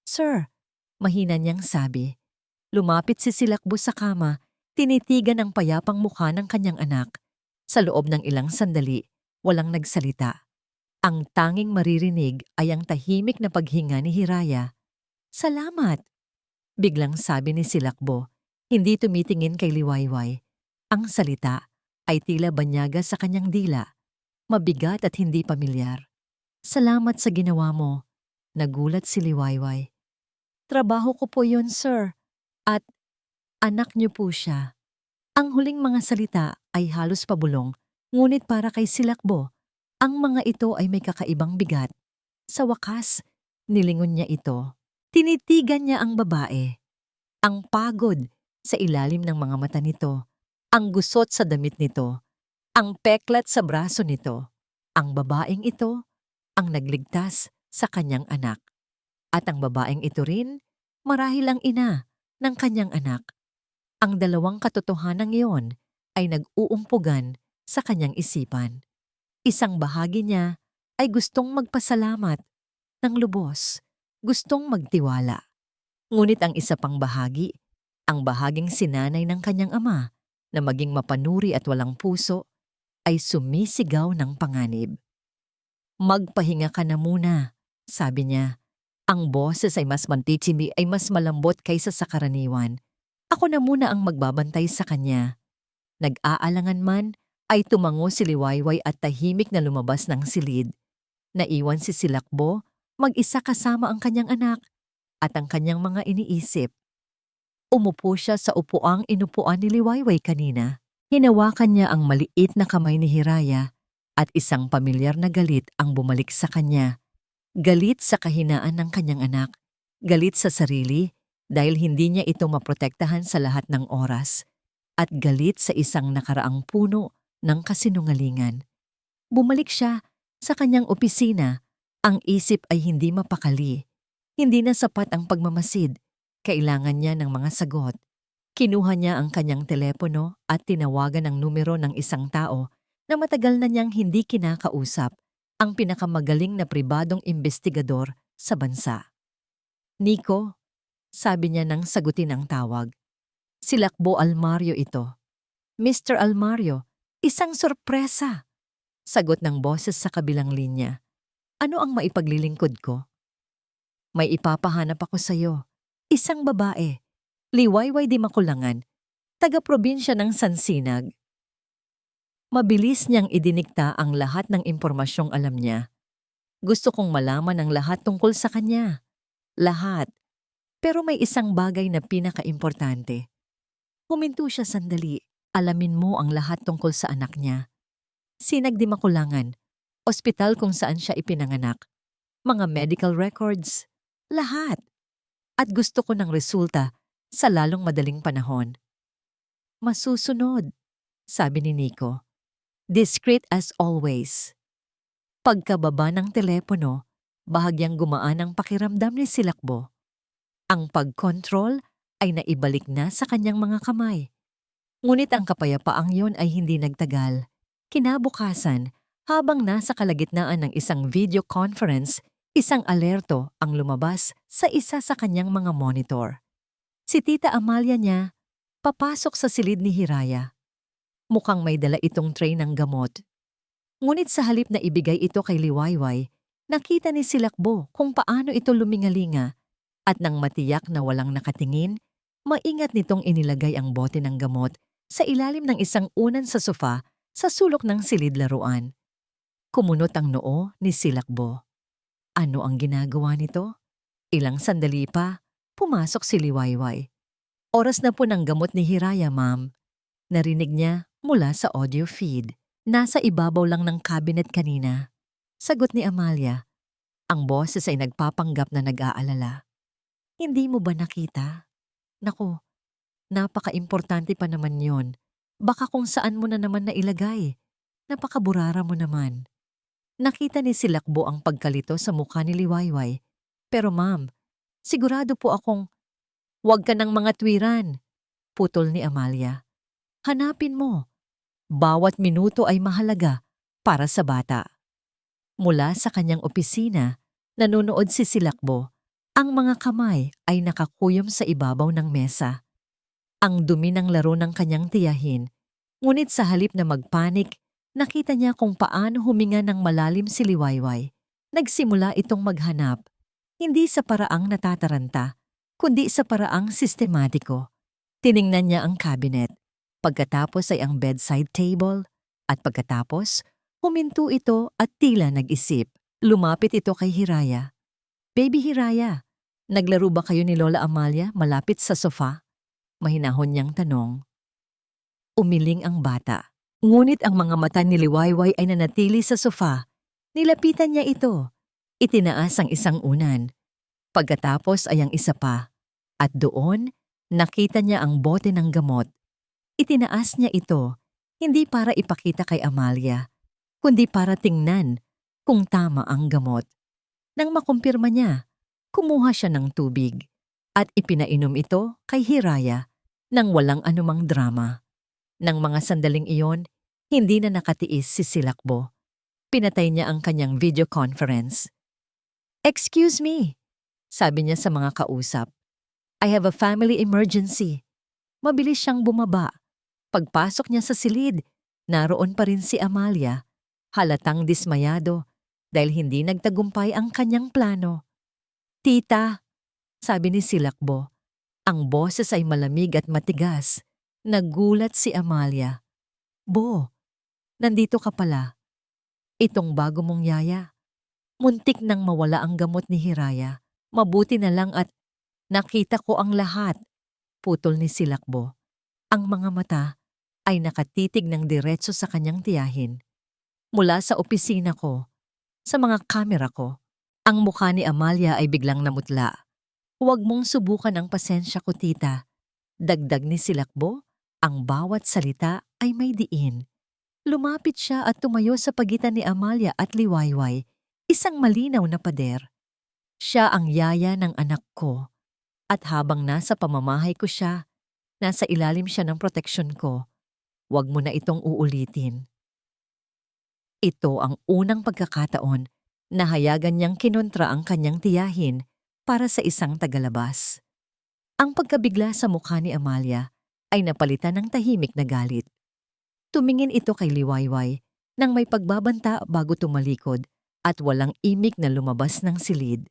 "Sir," mahina niyang sabi. Lumapit si Silakbo sa kama, tinitigan ang payapang mukha ng kanyang anak. Sa loob ng ilang sandali, walang nagsalita. Ang tanging maririnig ay ang tahimik na paghinga ni Hiraya. "Salamat," biglang sabi ni Silakbo, hindi tumitingin kay Liwayway. Ang salita ay tila banyaga sa kanyang dila, mabigat at hindi pamilyar. "Salamat sa ginawa mo," nagulat si Liwayway. "Trabaho ko po yun, sir. At anak niyo po siya." Ang huling mga salita ay halos pabulong, ngunit para kay Silakbo, ang mga ito ay may kakaibang bigat. Sa wakas, nilingon niya ito. Tinitigan niya ang babae. Ang pagod sa ilalim ng mga mata nito, ang gusot sa damit nito, ang peklat sa braso nito. Ang babaeng ito ang nagligtas sa kanyang anak. At ang babaeng ito rin, marahil ang ina ng kanyang anak. Ang dalawang katotohanan iyon ay nag-uumpugan sa kanyang isipan. Isang bahagi niya ay gustong magpasalamat ng lubos, gustong magtiwala. Ngunit ang isa pang bahagi, ang bahaging sinanay ng kanyang ama na maging mapanuri at walang puso, ay sumisigaw ng panganib. "Magpahinga ka na muna," sabi niya. "Ang boses ay mas mantitimi ay mas malambot kaysa sa karaniwan. Ako na muna ang magbabantay sa kanya." Nag-aalangan man, ay tumango si Liwayway at tahimik na lumabas ng silid. Naiwan si Silakbo, mag-isa kasama ang kanyang anak at ang kanyang mga iniisip. Umupo siya sa upuang inupuan ni Liwayway kanina. Hinawakan niya ang maliit na kamay ni Hiraya at isang pamilyar na galit ang bumalik sa kanya. Galit sa kahinaan ng kanyang anak, galit sa sarili dahil hindi niya ito maprotektahan sa lahat ng oras, at galit sa isang nakaraang puno ng kasinungalingan. Bumalik siya sa kanyang opisina. Ang isip ay hindi mapakali. Hindi na sapat ang pagmamasid. Kailangan niya ng mga sagot. Kinuha niya ang kanyang telepono at tinawagan ang numero ng isang tao na matagal na niyang hindi kinakausap, ang pinakamagaling na pribadong investigador sa bansa. "Nico," sabi niya nang sagutin ang tawag. "Silakbo Almario ito." "Mr. Almario, isang sorpresa," sagot ng boses sa kabilang linya. "Ano ang maipaglilingkod ko?" "May ipapahanap ako sa iyo. Isang babae, Liwayway di Makulangan, taga-probinsya ng Sansinag." Mabilis niyang idinikta ang lahat ng impormasyong alam niya. Gusto kong malaman ang lahat tungkol sa kanya. Lahat. Pero may isang bagay na pinaka-importante. Huminto siya sandali. "Alamin mo ang lahat tungkol sa anak niya. Sinag di Makulangan, ospital kung saan siya ipinanganak, mga medical records, lahat. At gusto ko ng resulta sa lalong madaling panahon." "Masusunod," sabi ni Nico. Discreet as always. Pagkababa ng telepono, bahagyang gumaan ang pakiramdam ni Silakbo. Ang pagkontrol ay naibalik na sa kanyang mga kamay. Ngunit ang kapayapaang yon ay hindi nagtagal. Kinabukasan, habang nasa kalagitnaan ng isang video conference, isang alerto ang lumabas sa isa sa kanyang mga monitor. Si Tita Amalia niya, papasok sa silid ni Hiraya. Mukhang may dala itong tray ng gamot. Ngunit sa halip na ibigay ito kay Liwayway, nakita ni Silakbo kung paano ito lumingalinga at nang matiyak na walang nakatingin, maingat nitong inilagay ang bote ng gamot sa ilalim ng isang unan sa sofa sa sulok ng silid laruan. Kumunot ang noo ni Silakbo. Ano ang ginagawa nito? Ilang sandali pa, pumasok si Liwayway. Oras na po ng gamot ni Hiraya, ma'am. Narinig niya mula sa audio feed. Nasa ibabaw lang ng cabinet kanina. Sagot ni Amalia. Ang boses ay nagpapanggap na nag-aalala. Hindi mo ba nakita? Naku, napaka-importante pa naman yon. Baka kung saan mo na naman nailagay. Napakaburara mo naman. Nakita ni Silakbo ang pagkalito sa mukha ni Liwayway. Pero ma'am, sigurado po akong, "Huwag ka ng mga tuwiran," putol ni Amalia. Hanapin mo. Bawat minuto ay mahalaga para sa bata. Mula sa kanyang opisina, nanonood si Silakbo. Ang mga kamay ay nakakuyom sa ibabaw ng mesa. Ang dumi ng laro ng kanyang tiyahin. Ngunit sa halip na magpanik, nakita niya kung paano huminga ng malalim si Liwayway. Nagsimula itong maghanap, hindi sa paraang natataranta, kundi sa paraang sistematiko. Tiningnan niya ang cabinet. Pagkatapos ay ang bedside table, at pagkatapos, huminto ito at tila nag-isip. Lumapit ito kay Hiraya. Baby Hiraya, naglaro ba kayo ni Lola Amalia malapit sa sofa? Mahinahon niyang tanong. Umiling ang bata. Ngunit ang mga mata ni Liwayway ay nanatili sa sofa. Nilapitan niya ito. Itinaas ang isang unan. Pagkatapos ay ang isa pa. At doon, nakita niya ang bote ng gamot. Itinaas niya ito, hindi para ipakita kay Amalia, kundi para tingnan kung tama ang gamot. Nang makumpirma niya, kumuha siya ng tubig at ipinainom ito kay Hiraya nang walang anumang drama. Nang mga sandaling iyon, hindi na nakatiis si Silakbo. Pinatay niya ang kanyang video conference. "Excuse me," sabi niya sa mga kausap. "I have a family emergency." Mabilis siyang bumaba. Pagpasok niya sa silid, naroon pa rin si Amalia, halatang dismayado dahil hindi nagtagumpay ang kanyang plano. "Tita," sabi ni Silakbo. Ang boses ay malamig at matigas. Nagulat si Amalia. "Bo, nandito ka pala. Itong bago mong yaya. Muntik nang mawala ang gamot ni Hiraya. Mabuti na lang at nakita ko ang lahat," putol ni Silakbo. Ang mga mata ay nakatitig ng diretso sa kanyang tiyahin. Mula sa opisina ko, sa mga kamera ko, ang mukha ni Amalia ay biglang namutla. "Huwag mong subukan ang pasensya ko, tita." Dagdag ni Silakbo, ang bawat salita ay may diin. Lumapit siya at tumayo sa pagitan ni Amalia at Liwayway, isang malinaw na pader. Siya ang yaya ng anak ko, at habang nasa pamamahay ko siya, nasa ilalim siya ng proteksyon ko. Huwag mo na itong uulitin. Ito ang unang pagkakataon na hayagan niyang kinontra ang kanyang tiyahin para sa isang tagalabas. Ang pagkabigla sa mukha ni Amalia ay napalitan ng tahimik na galit. Tumingin ito kay Liwayway nang may pagbabanta bago tumalikod at walang imik na lumabas ng silid.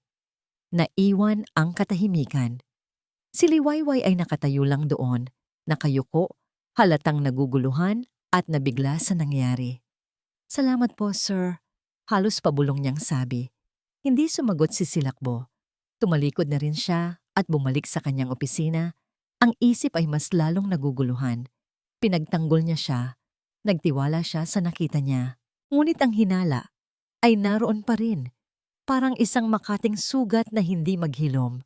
Naiwan ang katahimikan. Si Liwayway ay nakatayo lang doon, nakayuko, halatang naguguluhan at nabigla sa nangyari. "Salamat po, sir," halos pabulong niyang sabi. Hindi sumagot si Silakbo. Tumalikod na rin siya at bumalik sa kanyang opisina. Ang isip ay mas lalong naguguluhan. Pinagtanggol niya siya. Nagtiwala siya sa nakita niya. Ngunit ang hinala ay naroon pa rin. Parang isang makating sugat na hindi maghilom.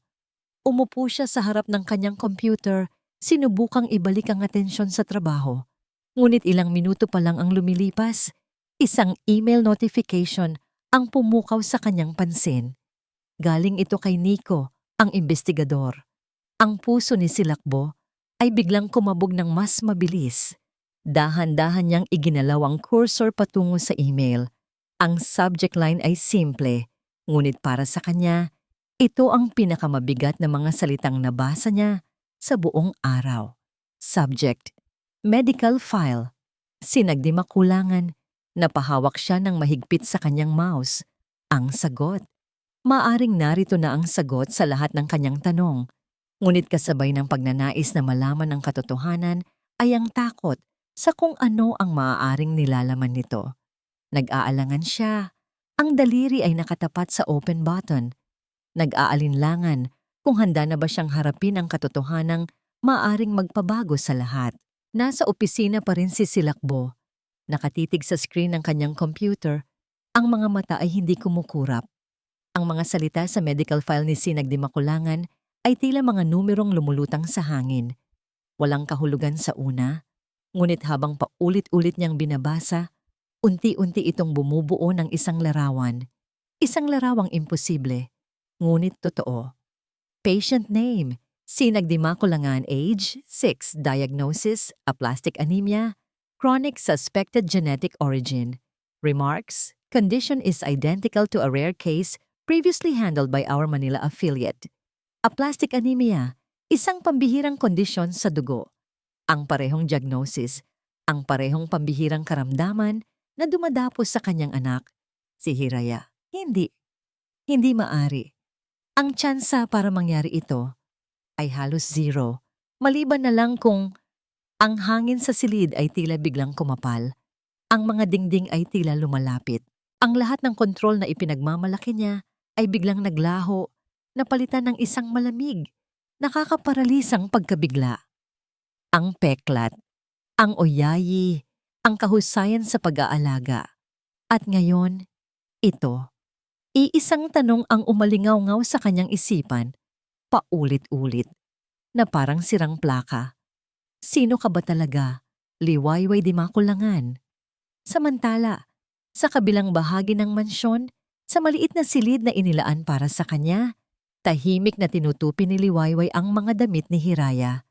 Umupo siya sa harap ng kanyang computer. Sinubukang ibalik ang atensyon sa trabaho. Ngunit ilang minuto pa lang ang lumilipas, isang email notification ang pumukaw sa kanyang pansin. Galing ito kay Nico, ang investigador. Ang puso ni Silakbo ay biglang kumabog ng mas mabilis. Dahan-dahan niyang iginalaw ang cursor patungo sa email. Ang subject line ay simple, ngunit para sa kanya, ito ang pinakamabigat na mga salitang nabasa niya sa buong araw. Subject: medical file. Sinagdi makulangan. Napahawak siya ng mahigpit sa kanyang mouse. Ang sagot: maaring narito na ang sagot sa lahat ng kanyang tanong. Ngunit kasabay ng pagnanais na malaman ang katotohanan ay ang takot sa kung ano ang maaaring nilalaman nito. Nag-aalangan siya. Ang daliri ay nakatapat sa open button. Nag-aalinlangan kung handa na ba siyang harapin ang katotohanang maaaring magpabago sa lahat. Nasa opisina pa rin si Silakbo. Nakatitig sa screen ng kanyang computer. Ang mga mata ay hindi kumukurap. Ang mga salita sa medical file ni Sinag di Makulangan ay tila mga numerong lumulutang sa hangin. Walang kahulugan sa una, ngunit habang paulit-ulit niyang binabasa, unti-unti itong bumubuo ng isang larawan. Isang larawang imposible, ngunit totoo. Patient name: Sinag di Makulangan, age 6, diagnosis: aplastic anemia, chronic suspected genetic origin. Remarks: condition is identical to a rare case previously handled by our Manila affiliate. Aplastic anemia, isang pambihirang kondisyon sa dugo. Ang parehong diagnosis, ang parehong pambihirang karamdaman na dumadapos sa kanyang anak, si Hiraya. Hindi maari. Ang tsansa para mangyari ito ay halos zero, maliban na lang kung ang hangin sa silid ay tila biglang kumapal, ang mga dingding ay tila lumalapit. Ang lahat ng kontrol na ipinagmamalaki niya ay biglang naglaho, napalitan ng isang malamig, nakakaparalisang pagkabigla. Ang peklat, ang oyayi, ang kahusayan sa pag-aalaga. At ngayon, ito. Iisang tanong ang umalingaw-ngaw sa kanyang isipan, paulit-ulit, na parang sirang plaka. Sino ka ba talaga? Liwayway di Makulangan. Samantala, sa kabilang bahagi ng mansyon, sa maliit na silid na inilaan para sa kanya, tahimik na tinutupi ni Liwayway ang mga damit ni Hiraya.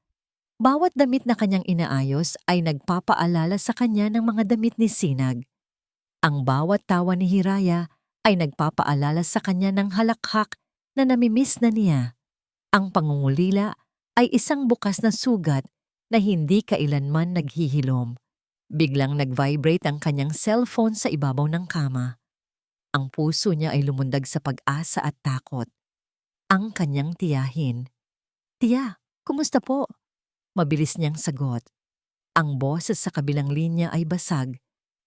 Bawat damit na kanyang inaayos ay nagpapaalala sa kanya ng mga damit ni Sinag. Ang bawat tawa ni Hiraya ay nagpapaalala sa kanya ng halakhak na namimiss na niya. Ang pangungulila ay isang bukas na sugat na hindi kailanman naghihilom. Biglang nag-vibrate ang kanyang cellphone sa ibabaw ng kama. Ang puso niya ay lumundag sa pag-asa at takot. Ang kanyang tiyahin. "Tiya, kumusta po?" Mabilis niyang sagot. Ang boses sa kabilang linya ay basag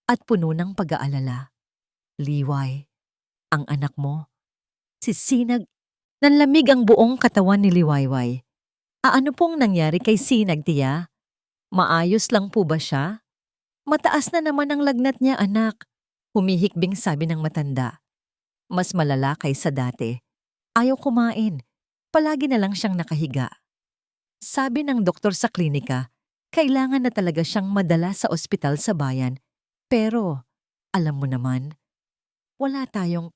at puno ng pag-aalala. "Liway, ang anak mo, si Sinag." Nanlamig ang buong katawan ni Liwayway. Ano pong nangyari kay Sinag, tiya? Maayos lang po ba siya? Mataas na naman ang lagnat niya, anak. Humihikbing sabi ng matanda. Mas malala kaysa dati. Ayaw kumain. Palagi na lang siyang nakahiga. Sabi ng doktor sa klinika, kailangan na talaga siyang madala sa ospital sa bayan. Pero, alam mo naman, wala tayong...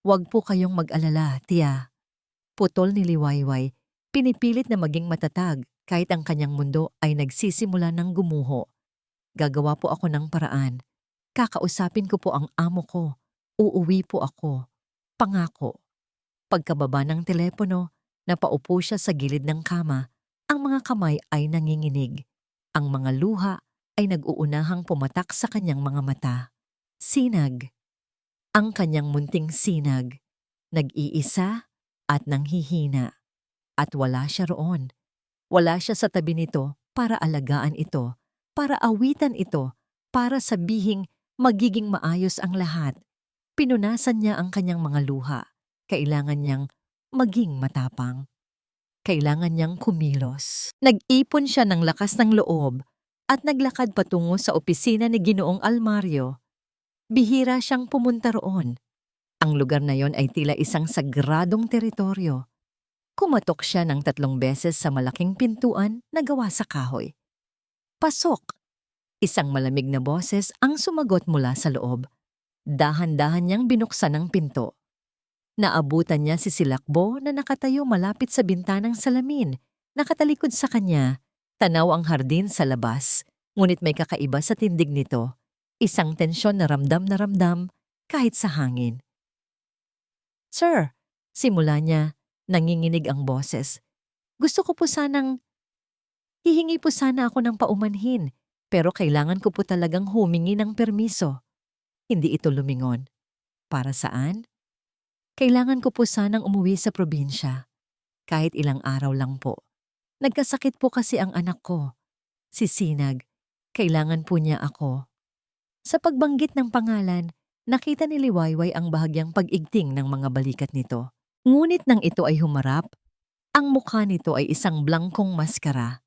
Huwag po kayong mag-alala, tiya. Putol ni Liwayway, pinipilit na maging matatag kahit ang kanyang mundo ay nagsisimula ng gumuho. Gagawa po ako ng paraan. Kakausapin ko po ang amo ko. Uuwi po ako. Pangako. Pagkababa ng telepono, napaupo siya sa gilid ng kama. Ang mga kamay ay nanginginig. Ang mga luha ay nag-uunahang pumatak sa kanyang mga mata. Sinag. Ang kanyang munting Sinag. Nag-iisa at nanghihina. At wala siya roon. Wala siya sa tabi nito para alagaan ito, para awitan ito, para sabihing magiging maayos ang lahat. Pinunasan niya ang kanyang mga luha. Kailangan niyang maging matapang. Kailangan niyang kumilos. Nag-ipon siya ng lakas ng loob at naglakad patungo sa opisina ni Ginoong Almario. Bihira siyang pumunta roon. Ang lugar na yon ay tila isang sagradong teritoryo. Kumatok siya ng 3 beses sa malaking pintuan na gawa sa kahoy. "Pasok!" Isang malamig na boses ang sumagot mula sa loob. Dahan-dahan niyang binuksan ang pinto. Naabutan niya si Silakbo na nakatayo malapit sa bintanang salamin, Nakatalikod sa kanya, tanaw ang hardin sa labas, ngunit may kakaiba sa tindig nito. Isang tensyon na ramdam kahit sa hangin. "Sir," simula niya, nanginginig ang boses. "Gusto ko po sanang, hihingi po sana ako ng paumanhin, pero kailangan ko po talagang humingi ng permiso." Hindi ito lumingon. "Para saan?" "Kailangan ko po sanang umuwi sa probinsya. Kahit ilang araw lang po. Nagkasakit po kasi ang anak ko, si Sinag. Kailangan po niya ako." Sa pagbanggit ng pangalan, nakita ni Liwayway ang bahagyang pag-igting ng mga balikat nito. Ngunit nang ito ay humarap, ang mukha nito ay isang blangkong maskara,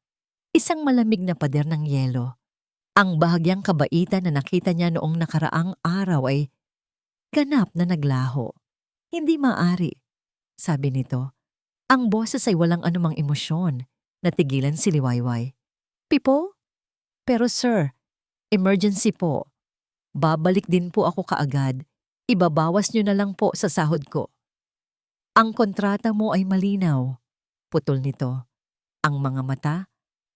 isang malamig na pader ng yelo. Ang bahagyang kabaitan na nakita niya noong nakaraang araw ay ganap na naglaho. "Hindi maari," sabi nito. Ang boses ay walang anumang emosyon. Natigilan si Liwayway. "Pipo? Pero sir, emergency po. Babalik din po ako kaagad. Ibabawas niyo na lang po sa sahod ko." "Ang kontrata mo ay malinaw," putol nito. Ang mga mata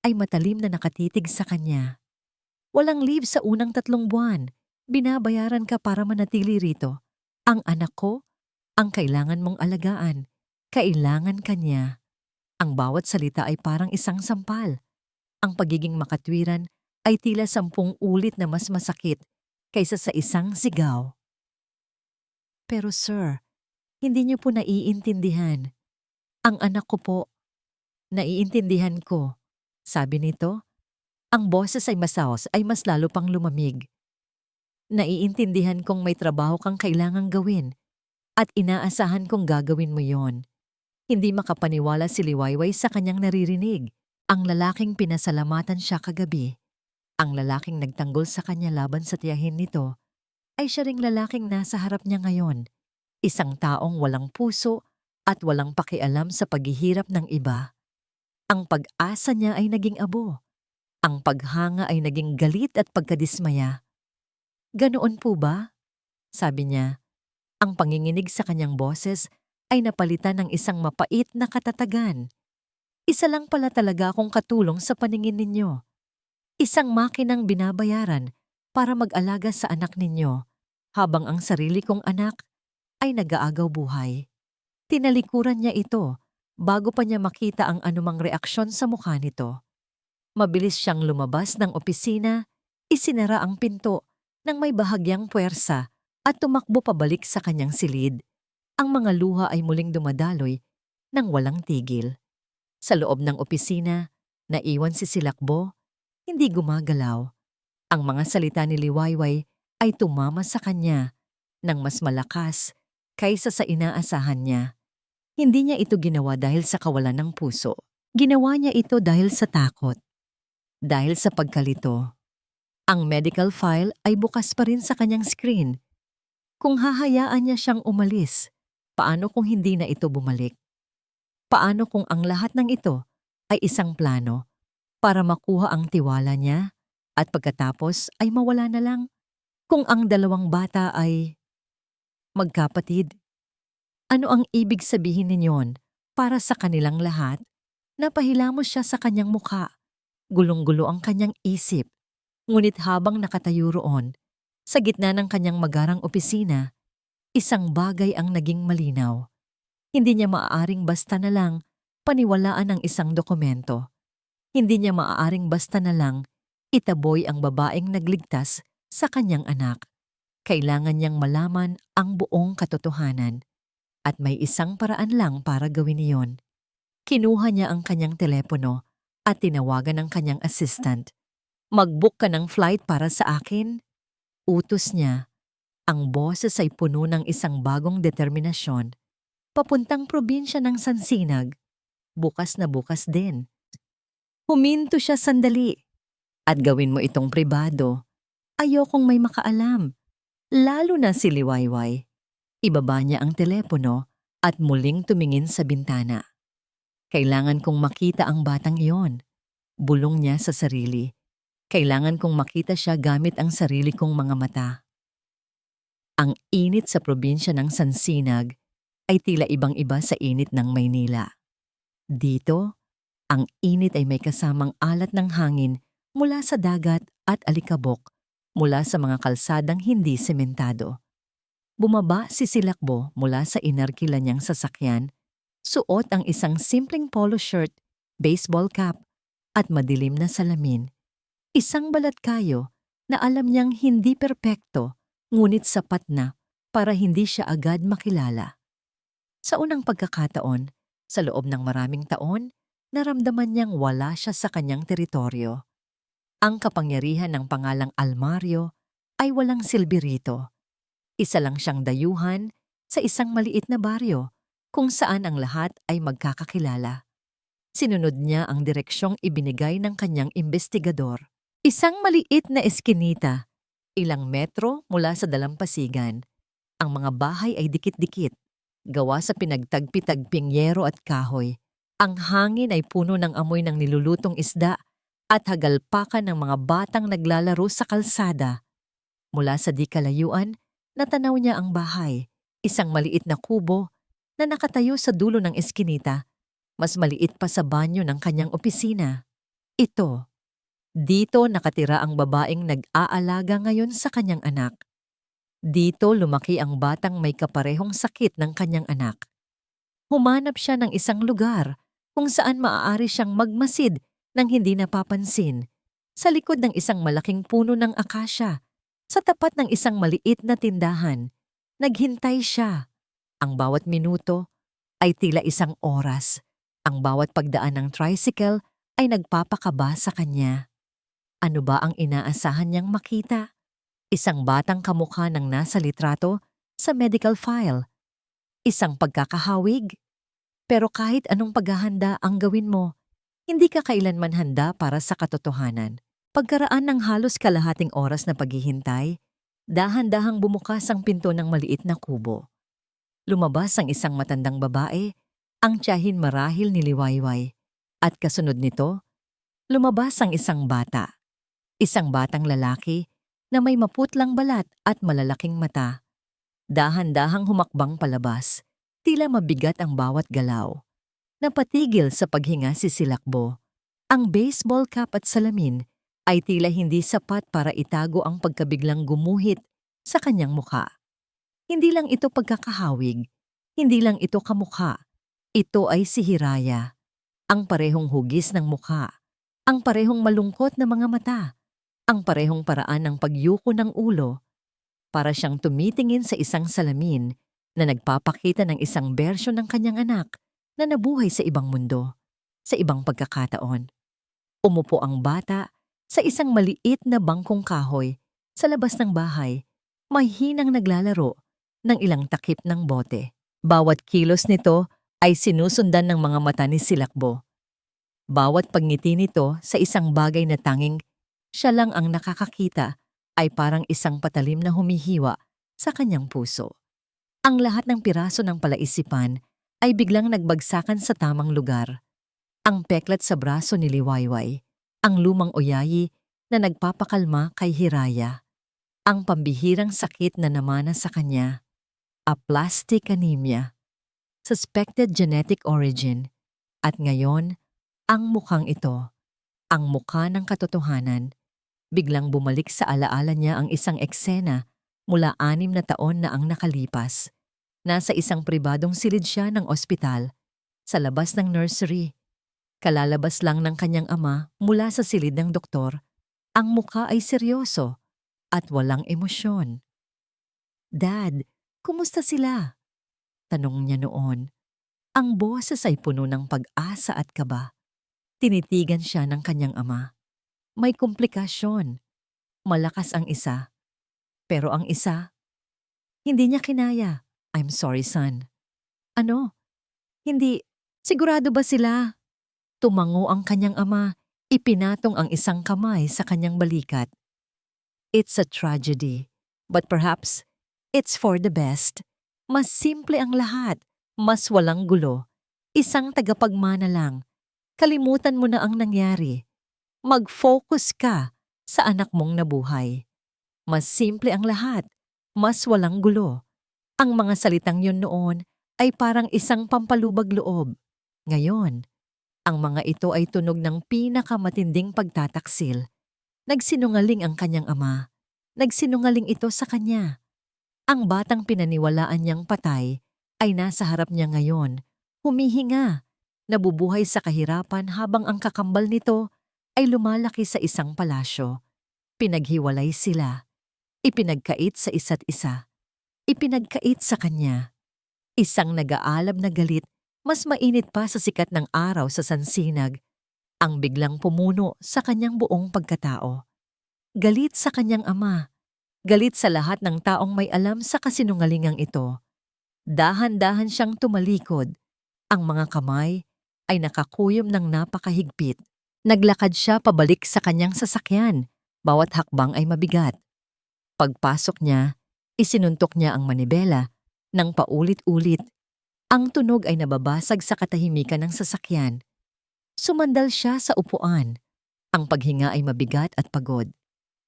ay matalim na nakatitig sa kanya. "Walang leave sa unang 3 buwan. Binabayaran ka para manatili rito. Ang anak ko, ang kailangan mong alagaan. Kailangan ka niya." Ang bawat salita ay parang isang sampal. Ang pagiging makatwiran ay tila 10 ulit na mas masakit kaysa sa isang sigaw. "Pero sir, hindi niyo po naiintindihan. Ang anak ko po." "Naiintindihan ko," sabi nito. Ang boses ay mas lalo pang lumamig. "Naiintindihan kong may trabaho kang kailangang gawin at inaasahan kong gagawin mo yon." Hindi makapaniwala si Liwayway sa kanyang naririnig. Ang lalaking pinasalamatan siya kagabi, ang lalaking nagtanggol sa kanya laban sa tiyahin nito, ay siya ring lalaking nasa harap niya ngayon. Isang taong walang puso at walang pakialam sa paghihirap ng iba. Ang pag-asa niya ay naging abo. Ang paghanga ay naging galit at pagkadismaya. "Ganoon po ba?" sabi niya. Ang panginginig sa kanyang boses ay napalitan ng isang mapait na katatagan. "Isa lang pala talaga akong katulong sa paningin ninyo. Isang makinang binabayaran para mag-alaga sa anak ninyo, habang ang sarili kong anak ay nag-aagaw buhay." Tinalikuran niya ito bago pa niya makita ang anumang reaksyon sa mukha nito. Mabilis siyang lumabas ng opisina, isinara ang pinto ng may bahagyang puwersa at tumakbo pabalik sa kanyang silid. Ang mga luha ay muling dumadaloy nang walang tigil. Sa loob ng opisina, naiwan si Silakbo, hindi gumagalaw. Ang mga salita ni Liwayway ay tumama sa kanya ng mas malakas kaysa sa inaasahan niya. Hindi niya ito ginawa dahil sa kawalan ng puso. Ginawa niya ito dahil sa takot. Dahil sa pagkalito. Ang medical file ay bukas pa rin sa kanyang screen. Kung hahayaan niya siyang umalis, paano kung hindi na ito bumalik? Paano kung ang lahat ng ito ay isang plano para makuha ang tiwala niya at pagkatapos ay mawala na lang? Kung ang 2 bata ay magkapatid, ano ang ibig sabihin ninyon para sa kanilang lahat? Napahilamos siya sa kanyang mukha. Gulong-gulo ang kanyang isip. Ngunit habang nakatayo roon, sa gitna ng kanyang magarang opisina, isang bagay ang naging malinaw. Hindi niya maaaring basta na lang paniwalaan ang isang dokumento. Hindi niya maaaring basta na lang itaboy ang babaeng nagligtas sa kanyang anak. Kailangan niyang malaman ang buong katotohanan. At may isang paraan lang para gawin iyon. Kinuha niya ang kanyang telepono at tinawagan ang kanyang assistant. "Mag-book ka ng flight para sa akin?" Utos niya. Ang boses ay puno ng isang bagong determinasyon. "Papuntang probinsya ng Sansinag. Bukas na bukas din." Huminto siya sandali. "At gawin mo itong pribado. Ayokong may makaalam. Lalo na si Liwayway." Ibaba niya ang telepono at muling tumingin sa bintana. "Kailangan kong makita ang batang iyon." Bulong niya sa sarili. "Kailangan kong makita siya gamit ang sarili kong mga mata." Ang init sa probinsya ng Sansinag ay tila ibang-iba sa init ng Maynila. Dito, Ang init ay may kasamang alat ng hangin mula sa dagat at alikabok mula sa mga kalsadang hindi sementado. Bumaba si Silakbo mula sa inarkila niyang sasakyan, suot ang isang simpleng polo shirt, baseball cap, at madilim na salamin. Isang balatkayo na alam niyang hindi perpekto, ngunit sapat na para hindi siya agad makilala. Sa unang pagkakataon, sa loob ng maraming taon, naramdaman niyang wala siya sa kanyang teritoryo. Ang kapangyarihan ng pangalang Almario ay walang silbi rito. Isa lang siyang dayuhan sa isang maliit na baryo kung saan ang lahat ay magkakakilala. Sinunod niya ang direksyong ibinigay ng kanyang investigador. Isang maliit na eskinita, ilang metro mula sa dalampasigan. Ang mga bahay ay dikit-dikit, gawa sa pinagtagpi-tagping yero at kahoy. Ang hangin ay puno ng amoy ng nilulutong isda at hagalpakan ng mga batang naglalaro sa kalsada. Mula sa di kalayuan, natanaw niya ang bahay, isang maliit na kubo na nakatayo sa dulo ng eskinita, mas maliit pa sa banyo ng kanyang opisina. Dito nakatira ang babaeng nag-aalaga ngayon sa kanyang anak. Dito lumaki ang batang may kaparehong sakit ng kanyang anak. Humanap siya ng isang lugar kung saan maaari siyang magmasid ng hindi napapansin, sa likod ng isang malaking puno ng akasya, sa tapat ng isang maliit na tindahan. Naghintay siya. Ang bawat minuto ay tila isang oras. Ang bawat pagdaan ng tricycle ay nagpapakaba sa kanya. Ano ba ang inaasahan niyang makita? Isang batang kamukha ng nasa litrato sa medical file. Isang pagkakahawig. Pero kahit anong paghahanda ang gawin mo, hindi ka kailanman handa para sa katotohanan. Pagkaraan ng halos kalahating oras na paghihintay, dahan-dahang bumukas ang pinto ng maliit na kubo. Lumabas ang isang matandang babae, ang tiyahin marahil ni Liwayway. At kasunod nito, lumabas ang isang bata. Isang batang lalaki na may maputlang balat at malalaking mata. Dahan-dahang humakbang palabas, tila mabigat ang bawat galaw. Napatigil sa paghinga si Silakbo. Ang baseball cap at salamin ay tila hindi sapat para itago ang pagkabiglang gumuhit sa kanyang mukha. Hindi lang ito pagkakahawig, hindi lang ito kamukha. Ito ay si Hiraya. Ang parehong hugis ng mukha, ang parehong malungkot na mga mata, ang parehong paraan ng pagyuko ng ulo. Para siyang tumitingin sa isang salamin na nagpapakita ng isang bersyon ng kanyang anak na nabuhay sa ibang mundo, sa ibang pagkakataon. Umupo ang bata sa isang maliit na bangkong kahoy sa labas ng bahay, mahinang naglalaro ng ilang takip ng bote. Bawat kilos nito ay sinusundan ng mga mata ni Silakbo. Bawat pagngiti nito sa isang bagay na tanging siya lang ang nakakakita ay parang isang patalim na humihiwa sa kanyang puso. Ang lahat ng piraso ng palaisipan ay biglang nagbagsakan sa tamang lugar. Ang peklat sa braso ni Liwayway, ang lumang oyayi na nagpapakalma kay Hiraya, ang pambihirang sakit na namana sa kanya, aplastic anemia, suspected genetic origin, at ngayon, ang mukhang ito, ang mukha ng katotohanan. Biglang bumalik sa alaala niya ang isang eksena mula 6 na taon na ang nakalipas. Nasa isang pribadong silid siya ng ospital, sa labas ng nursery. Kalalabas lang ng kanyang ama mula sa silid ng doktor. Ang mukha ay seryoso at walang emosyon. "Dad, kumusta sila?" tanong niya noon. Ang boses ay puno ng pag-asa at kaba. Tinitigan siya ng kanyang ama. May komplikasyon. Malakas ang isa. Pero ang isa, hindi niya kinaya. "I'm sorry, son." "Ano? Hindi. Sigurado ba sila?" Tumango ang kanyang ama. Ipinatong ang isang kamay sa kanyang balikat. "It's a tragedy. But perhaps, it's for the best. Mas simple ang lahat. Mas walang gulo. Isang tagapagmana lang. Kalimutan mo na ang nangyari. Mag-focus ka sa anak mong nabuhay. Mas simple ang lahat. Mas walang gulo." Ang mga salitang yun noon ay parang isang pampalubag loob. Ngayon, Ang mga ito ay tunog ng pinakamatinding pagtataksil. Nagsinungaling ang kanyang ama. Nagsinungaling ito sa kanya. Ang batang pinaniwalaan niyang patay ay nasa harap niya ngayon, humihinga, nabubuhay sa kahirapan habang ang kakambal nito ay lumalaki sa isang palasyo. Pinaghiwalay sila. Ipinagkait sa isa't isa. Ipinagkait sa kanya. Isang nag-aalab na galit, mas mainit pa sa sikat ng araw sa sansinag, ang biglang pumuno sa kanyang buong pagkatao. Galit sa kanyang ama. Galit sa lahat ng taong may alam sa kasinungalingang ito. Dahan-dahan siyang tumalikod. Ang mga kamay ay nakakuyom ng napakahigpit. Naglakad siya pabalik sa kanyang sasakyan. Bawat hakbang ay mabigat. Pagpasok niya, isinuntok niya ang manibela nang paulit-ulit. Ang tunog ay nababasag sa katahimikan ng sasakyan. Sumandal siya sa upuan. Ang paghinga ay mabigat at pagod.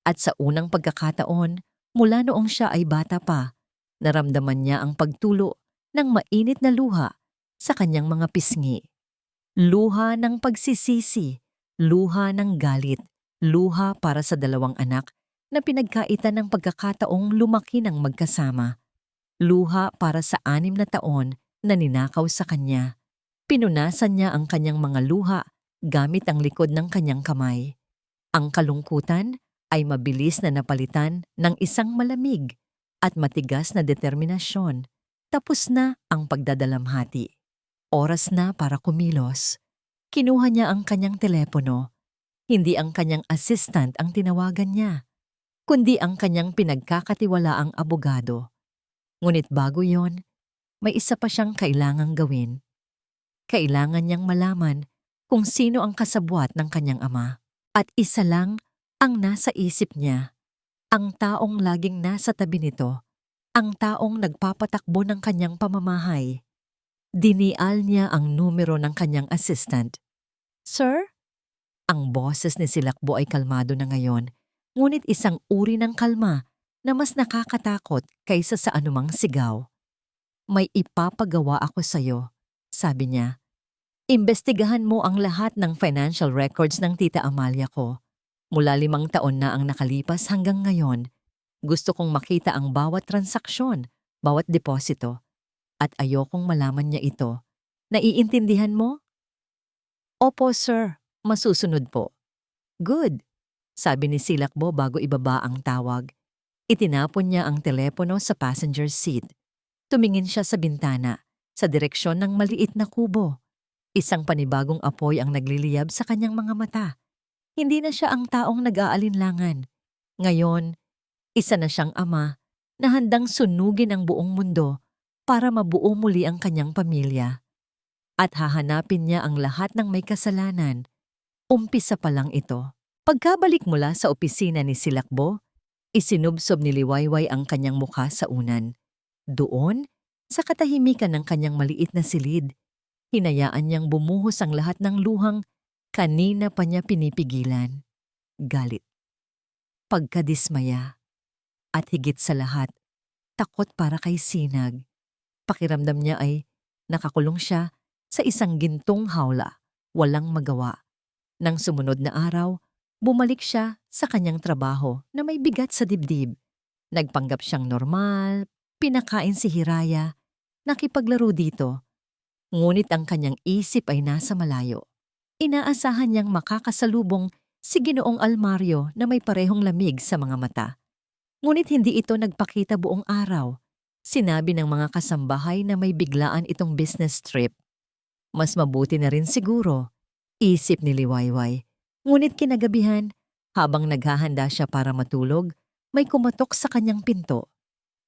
At sa unang pagkakataon, mula noong siya ay bata pa, naramdaman niya ang pagtulo ng mainit na luha sa kanyang mga pisngi. Luha ng pagsisisi, luha ng galit, luha para sa dalawang anak na pinagkaitan ng pagkakataong lumaki ng magkasama. Luha para sa 6 na taon na ninakaw sa kanya. Pinunasan niya ang kanyang mga luha gamit ang likod ng kanyang kamay. Ang kalungkutan ay mabilis na napalitan ng isang malamig at matigas na determinasyon. Tapos na ang pagdadalamhati. Oras na para kumilos. Kinuha niya ang kanyang telepono. Hindi ang kanyang assistant ang tinawagan niya, kundi ang kanyang pinagkakatiwalaang abogado. Ngunit bago yon, may isa pa siyang kailangang gawin. Kailangan niyang malaman kung sino ang kasabwat ng kanyang ama. At isa lang ang nasa isip niya, ang taong laging nasa tabi nito, ang taong nagpapatakbo ng kanyang pamamahay. Dinial niya ang numero ng kanyang assistant. "Sir?" Ang boses ni Silakbo ay kalmado na ngayon, ngunit isang uri ng kalma na mas nakakatakot kaysa sa anumang sigaw. "May ipapagawa ako sa'yo," sabi niya. "Imbestigahan mo ang lahat ng financial records ng Tita Amalia ko. Mula 5 taon na ang nakalipas hanggang ngayon. Gusto kong makita ang bawat transaksyon, bawat deposito. At ayokong malaman niya ito. Naiintindihan mo?" "Opo, sir. Masusunod po." "Good," sabi ni Silakbo bago ibaba ang tawag. Itinapon niya ang telepono sa passenger seat. Tumingin siya sa bintana, sa direksyon ng maliit na kubo. Isang panibagong apoy ang nagliliyab sa kanyang mga mata. Hindi na siya ang taong nag-aalinlangan. Ngayon, isa na siyang ama na handang sunugin ang buong mundo para mabuo muli ang kanyang pamilya. At hahanapin niya ang lahat ng may kasalanan. Umpisa pa lang ito. Pagkabalik mula sa opisina ni Silakbo, isinubsob ni Liwayway ang kanyang mukha sa unan. Doon, sa katahimikan ng kanyang maliit na silid, hinayaan niyang bumuhos ang lahat ng luhang kanina pa niya pinipigilan. Galit, pagkadismaya, at higit sa lahat, takot para kay Sinag. Pakiramdam niya ay nakakulong siya sa isang gintong hawla, walang magawa. Nang sumunod na araw, bumalik siya sa kanyang trabaho na may bigat sa dibdib. Nagpanggap siyang normal, pinakain si Hiraya, nakipaglaro dito. Ngunit ang kanyang isip ay nasa malayo. Inaasahan niyang makakasalubong si Ginoong Almario na may parehong lamig sa mga mata. Ngunit hindi ito nagpakita buong araw. Sinabi ng mga kasambahay na may biglaan itong business trip. Mas mabuti na rin siguro, isip ni Liwayway. Ngunit kinagabihan, habang naghahanda siya para matulog, may kumatok sa kanyang pinto.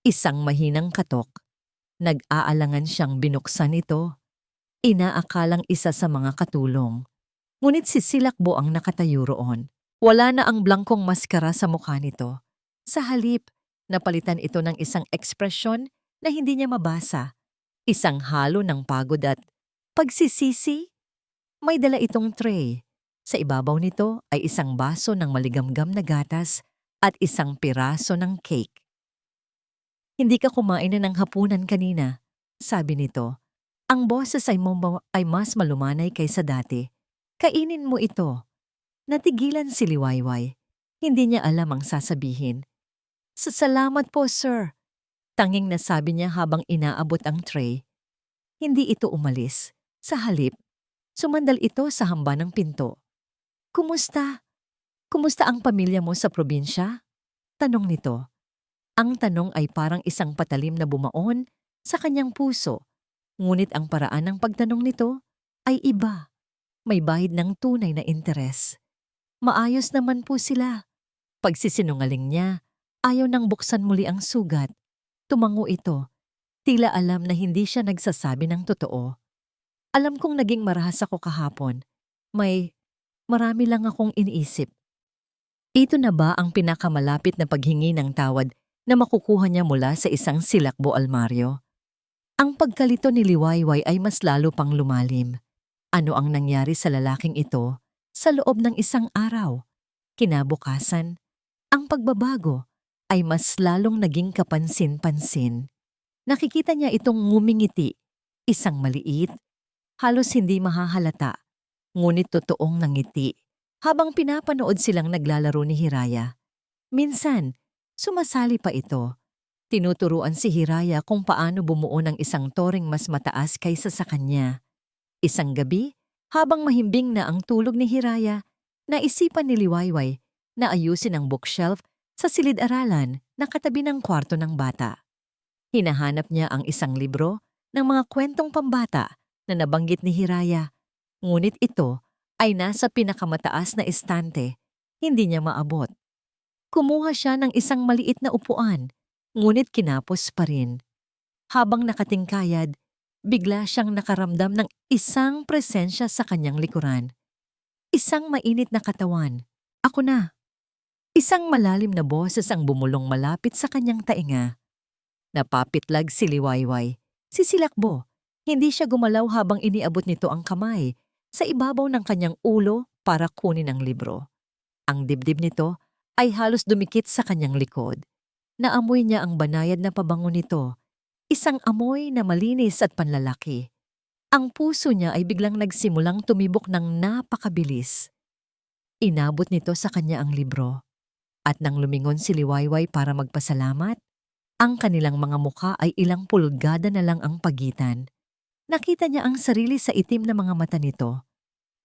Isang mahinang katok. Nag-aalangan siyang binuksan ito. Inaakalang isa sa mga katulong. Ngunit si Silakbo ang nakatayo roon. Wala na ang blangkong maskara sa mukha nito. Sa halip, napalitan ito ng isang ekspresyon na hindi niya mabasa. Isang halo ng pagod at pagsisisi. May dala itong tray. Sa ibabaw nito ay isang baso ng maligamgam na gatas at isang piraso ng cake. "Hindi ka kumain na ng hapunan kanina," sabi nito. Ang boses ay mas malumanay kaysa dati. Kainin mo ito. Natigilan si Liwayway. Hindi niya alam ang sasabihin. Salamat po, sir. Tanging nasabi niya habang inaabot ang tray. Hindi ito umalis. Sa halip, sumandal ito sa hamba ng pinto. Kumusta? Kumusta ang pamilya mo sa probinsya? Tanong nito. Ang tanong ay parang isang patalim na bumaon sa kanyang puso. Ngunit ang paraan ng pagtanong nito ay iba. May bahid ng tunay na interes. Maayos naman po sila. Pagsisinungaling niya, ayaw nang buksan muli ang sugat. Tumango ito. Tila alam na hindi siya nagsasabi ng totoo. Alam kong naging marahas ako kahapon. Marami lang akong iniisip. Ito na ba ang pinakamalapit na paghingi ng tawad na makukuha niya mula sa isang silakbo almaryo? Ang pagkalito ni Liwayway ay mas lalo pang lumalim. Ano ang nangyari sa lalaking ito sa loob ng isang araw? Kinabukasan, ang pagbabago ay mas lalong naging kapansin-pansin. Nakikita niya itong ngumingiti, isang maliit, halos hindi mahahalata, ngunit totoong nangiti. Habang pinapanood silang naglalaro ni Hiraya. Minsan, sumasali pa ito. Tinuturuan si Hiraya kung paano bumuo ng isang toring mas mataas kaysa sa kanya. Isang gabi, habang mahimbing na ang tulog ni Hiraya, naisipan ni Liwayway na ayusin ang bookshelf sa silid-aralan na katabi ng kwarto ng bata. Hinahanap niya ang isang libro ng mga kwentong pambata na nabanggit ni Hiraya, ngunit ito ay nasa pinakamataas na estante, hindi niya maabot. Kumuha siya ng isang maliit na upuan, ngunit kinapos pa rin. Habang nakatingkayad, bigla siyang nakaramdam ng isang presensya sa kanyang likuran. Isang mainit na katawan. Ako na. Isang malalim na boses ang bumulong malapit sa kanyang tainga. Napapitlag si Liwayway. Sisilakbo. Hindi siya gumalaw habang iniabot nito ang kamay sa ibabaw ng kanyang ulo para kunin ang libro. Ang dibdib nito ay halos dumikit sa kanyang likod. Naamoy niya ang banayad na pabango nito, isang amoy na malinis at panlalaki. Ang puso niya ay biglang nagsimulang tumibok ng napakabilis. Inabot nito sa kanya ang libro. At nang lumingon si Liwayway para magpasalamat, ang kanilang mga mukha ay ilang pulgada na lang ang pagitan. Nakita niya ang sarili sa itim na mga mata nito.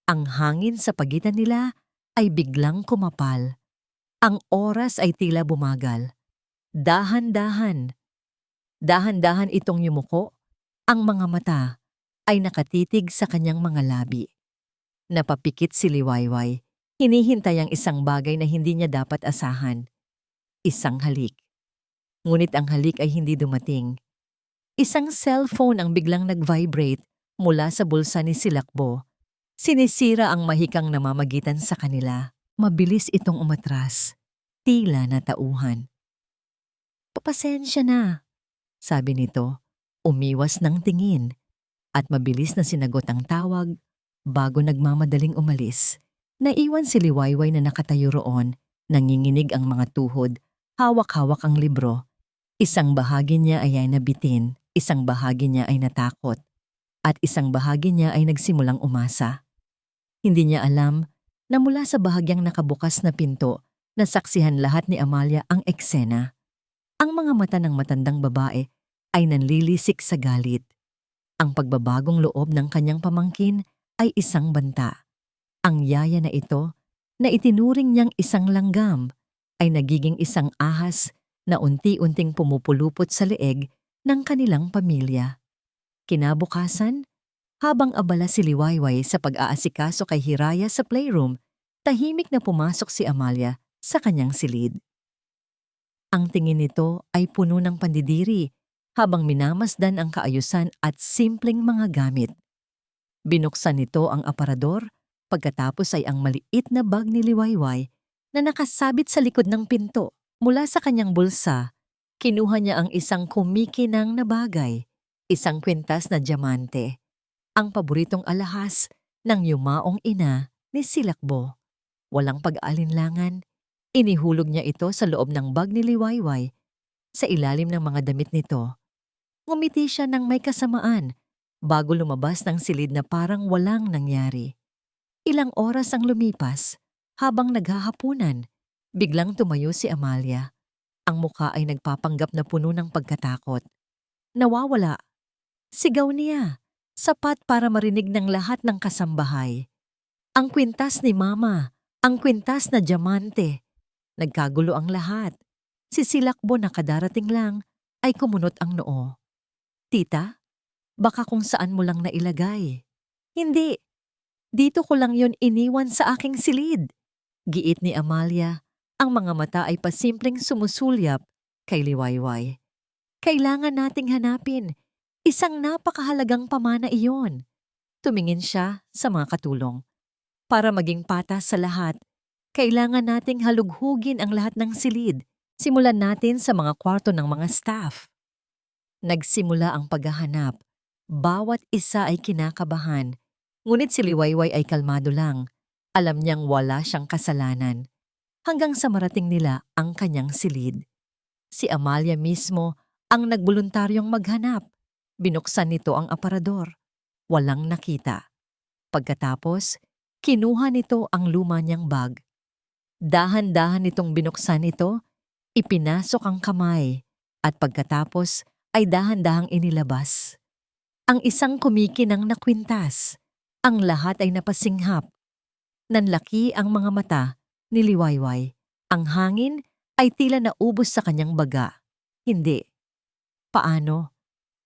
Ang hangin sa pagitan nila ay biglang kumapal. Ang oras ay tila bumagal. Dahan-dahan. Dahan-dahan itong yumuko. Ang mga mata ay nakatitig sa kanyang mga labi. Napapikit si Liwayway. Hinihintay ang isang bagay na hindi niya dapat asahan. Isang halik. Ngunit ang halik ay hindi dumating. Isang cellphone ang biglang nag-vibrate mula sa bulsa ni Silakbo. Sinisira ang mahikang namamagitan sa kanila. Mabilis itong umatras. Tila na tauhan. Papasensya na, sabi nito. Umiwas ng tingin at mabilis na sinagot ang tawag bago nagmamadaling umalis. Naiwan si Liwayway na nakatayo roon, nanginginig ang mga tuhod, hawak-hawak ang libro. Isang bahagi niya ay nabitin. Isang bahagi niya ay natakot, at isang bahagi niya ay nagsimulang umasa. Hindi niya alam na mula sa bahagyang nakabukas na pinto, nasaksihan lahat ni Amalia ang eksena. Ang mga mata ng matandang babae ay nanlilisik sa galit. Ang pagbabagong loob ng kanyang pamangkin ay isang banta. Ang yaya na ito, na itinuring niyang isang langgam, ay nagiging isang ahas na unti-unting pumupulupot sa leeg ng kanilang pamilya. Kinabukasan, habang abala si Liwayway sa pag-aasikaso kay Hiraya sa playroom, tahimik na pumasok si Amalia sa kanyang silid. Ang tingin nito ay puno ng pandidiri habang minamasdan ang kaayusan at simpleng mga gamit. Binuksan nito ang aparador, pagkatapos ay ang maliit na bag ni Liwayway na nakasabit sa likod ng pinto. Mula sa kanyang bulsa, kinuha niya ang isang kumikinang na bagay, isang kwintas na diamante, ang paboritong alahas ng yumaong ina ni Silakbo. Walang pag-aalinlangan, inihulog niya ito sa loob ng bag ni Liwayway, sa ilalim ng mga damit nito. Ngumiti siya ng may kasamaan bago lumabas ng silid na parang walang nangyari. Ilang oras ang lumipas, habang naghahapunan, biglang tumayo si Amalia. Ang muka ay nagpapanggap na puno ng pagkatakot. Nawawala. Sigaw niya, sapat para marinig ng lahat ng kasambahay. Ang kwintas ni Mama, ang kwintas na diamante. Nagkagulo ang lahat. Si Silakbo na kadarating lang ay kumunot ang noo. Tita, baka kung saan mo lang nailagay. Hindi, dito ko lang yon iniwan sa aking silid. Giit ni Amalia, ang mga mata ay pasimpleng sumusulyap kay Liwayway. Kailangan nating hanapin. Isang napakahalagang pamana iyon. Tumingin siya sa mga katulong. Para maging patas sa lahat, kailangan nating halughugin ang lahat ng silid. Simulan natin sa mga kwarto ng mga staff. Nagsimula ang paghahanap. Bawat isa ay kinakabahan. Ngunit si Liwayway ay kalmado lang. Alam niyang wala siyang kasalanan. Hanggang sa marating nila ang kanyang silid. Si Amalia mismo ang nagboluntaryong maghanap. Binuksan nito ang aparador. Walang nakita. Pagkatapos, kinuha nito ang luma niyang bag. Dahan-dahan nitong binuksan ito, ipinasok ang kamay, at pagkatapos ay dahan-dahang inilabas. Ang isang kumikinang na kwintas. Ang lahat ay napasinghap. Nanlaki ang mga mata ni Liwayway. Ang hangin ay tila naubos sa kanyang baga. Hindi. Paano?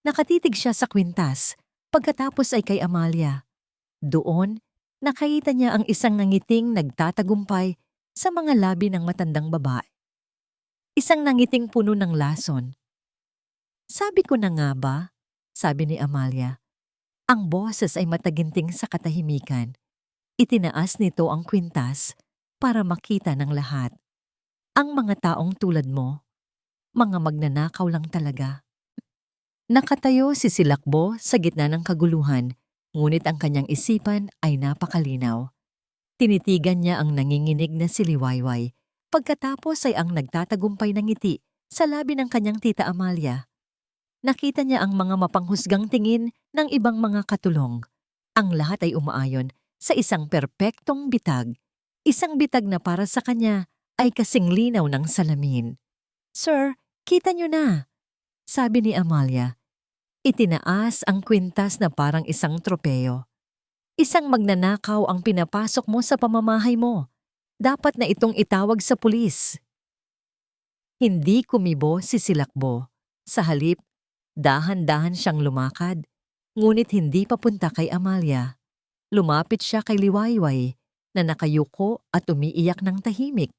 Nakatitig siya sa kwintas, pagkatapos ay kay Amalia. Doon, nakita niya ang isang nangiting nagtatagumpay sa mga labi ng matandang babae. Isang nangiting puno ng lason. Sabi ko na nga ba? Sabi ni Amalia. Ang boses ay mataginting sa katahimikan. Itinaas nito ang kwintas para makita ng lahat. Ang mga taong tulad mo, mga magnanakaw lang talaga. Nakatayo si Silakbo sa gitna ng kaguluhan, ngunit ang kanyang isipan ay napakalinaw. Tinitigan niya ang nanginginig na si Liwayway, pagkatapos ay ang nagtatagumpay ng ngiti sa labi ng kanyang tita Amalia. Nakita niya ang mga mapanghusgang tingin ng ibang mga katulong. Ang lahat ay umaayon sa isang perpektong bitag. Isang bitag na para sa kanya ay kasing linaw ng salamin. Sir, kita niyo na, sabi ni Amalia. Itinaas ang kwintas na parang isang tropeyo. Isang magnanakaw ang pinapasok mo sa pamamahay mo. Dapat na itong itawag sa pulis. Hindi kumibo si Silakbo. Sa halip, dahan-dahan siyang lumakad. Ngunit hindi papunta kay Amalia. Lumapit siya kay Liwayway na nakayuko at umiiyak ng tahimik.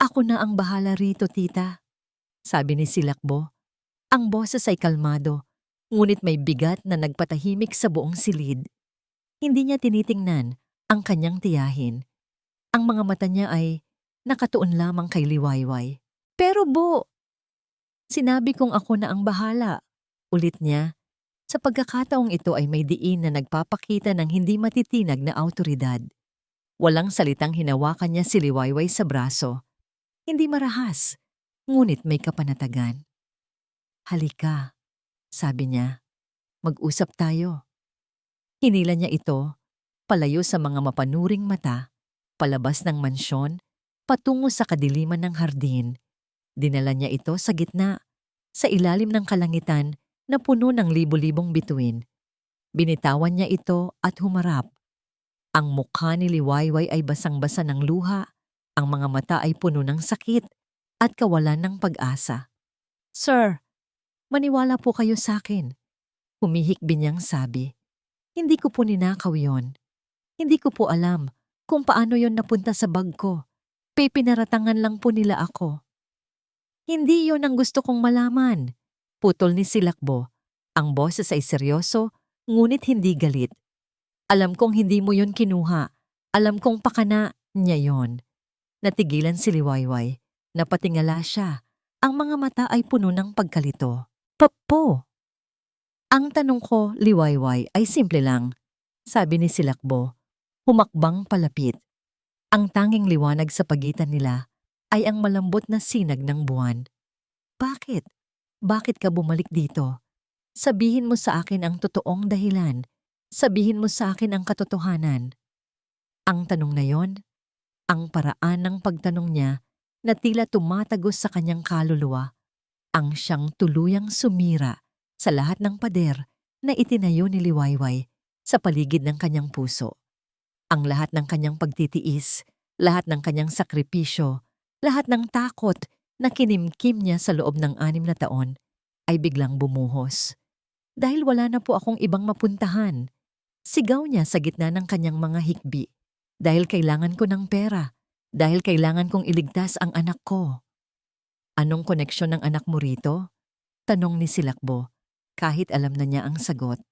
Ako na ang bahala rito, tita, sabi ni Silakbo. Ang boses ay kalmado, ngunit may bigat na nagpatahimik sa buong silid. Hindi niya tinitingnan ang kanyang tiyahin. Ang mga mata niya ay nakatuon lamang kay Liwayway. Pero sinabi kong ako na ang bahala, ulit niya. Sa pagkakataong ito ay may diin na nagpapakita ng hindi matitinag na awtoridad. Walang salitang hinawakan niya si Liwayway sa braso. Hindi marahas, ngunit may kapanatagan. Halika, sabi niya. Mag-usap tayo. Hinila niya ito, palayo sa mga mapanuring mata, palabas ng mansyon, patungo sa kadiliman ng hardin. Dinala niya ito sa gitna, sa ilalim ng kalangitan na puno ng libo-libong bituin. Binitawan niya ito at humarap. Ang mukha ni Liwayway ay basang-basa ng luha, ang mga mata ay puno ng sakit at kawalan ng pag-asa. Sir, maniwala po kayo sa akin. Humihikbi niyang sabi. Hindi ko po ninakaw yon. Hindi ko po alam kung paano yon napunta sa bag ko. Pinaratangan lang po nila ako. Hindi yon ang gusto kong malaman. Putol ni Silakbo. Ang boses ay seryoso, ngunit hindi galit. Alam kong hindi mo yon kinuha. Alam kong pakana niya yon. Natigilan si Liwayway. Napatingala siya. Ang mga mata ay puno ng pagkalito. Papo! Ang tanong ko, Liwayway, ay simple lang. Sabi ni Silakbo. Humakbang palapit. Ang tanging liwanag sa pagitan nila ay ang malambot na sinag ng buwan. Bakit? Bakit ka bumalik dito? Sabihin mo sa akin ang totoong dahilan. Sabihin mo sa akin ang katotohanan. Ang tanong na yon, ang paraan ng pagtanong niya na tila tumatagos sa kanyang kaluluwa, ang siyang tuluyang sumira sa lahat ng pader na itinayo ni Liwayway sa paligid ng kanyang puso. Ang lahat ng kanyang pagtitiis, lahat ng kanyang sakripisyo, lahat ng takot na kinimkim niya sa loob ng 6 na taon ay biglang bumuhos. Dahil wala na po akong ibang mapuntahan. Sigaw niya sa gitna ng kanyang mga hikbi. Dahil kailangan ko ng pera. Dahil kailangan kong iligtas ang anak ko. Anong koneksyon ng anak mo rito? Tanong ni Silakbo, kahit alam na niya ang sagot.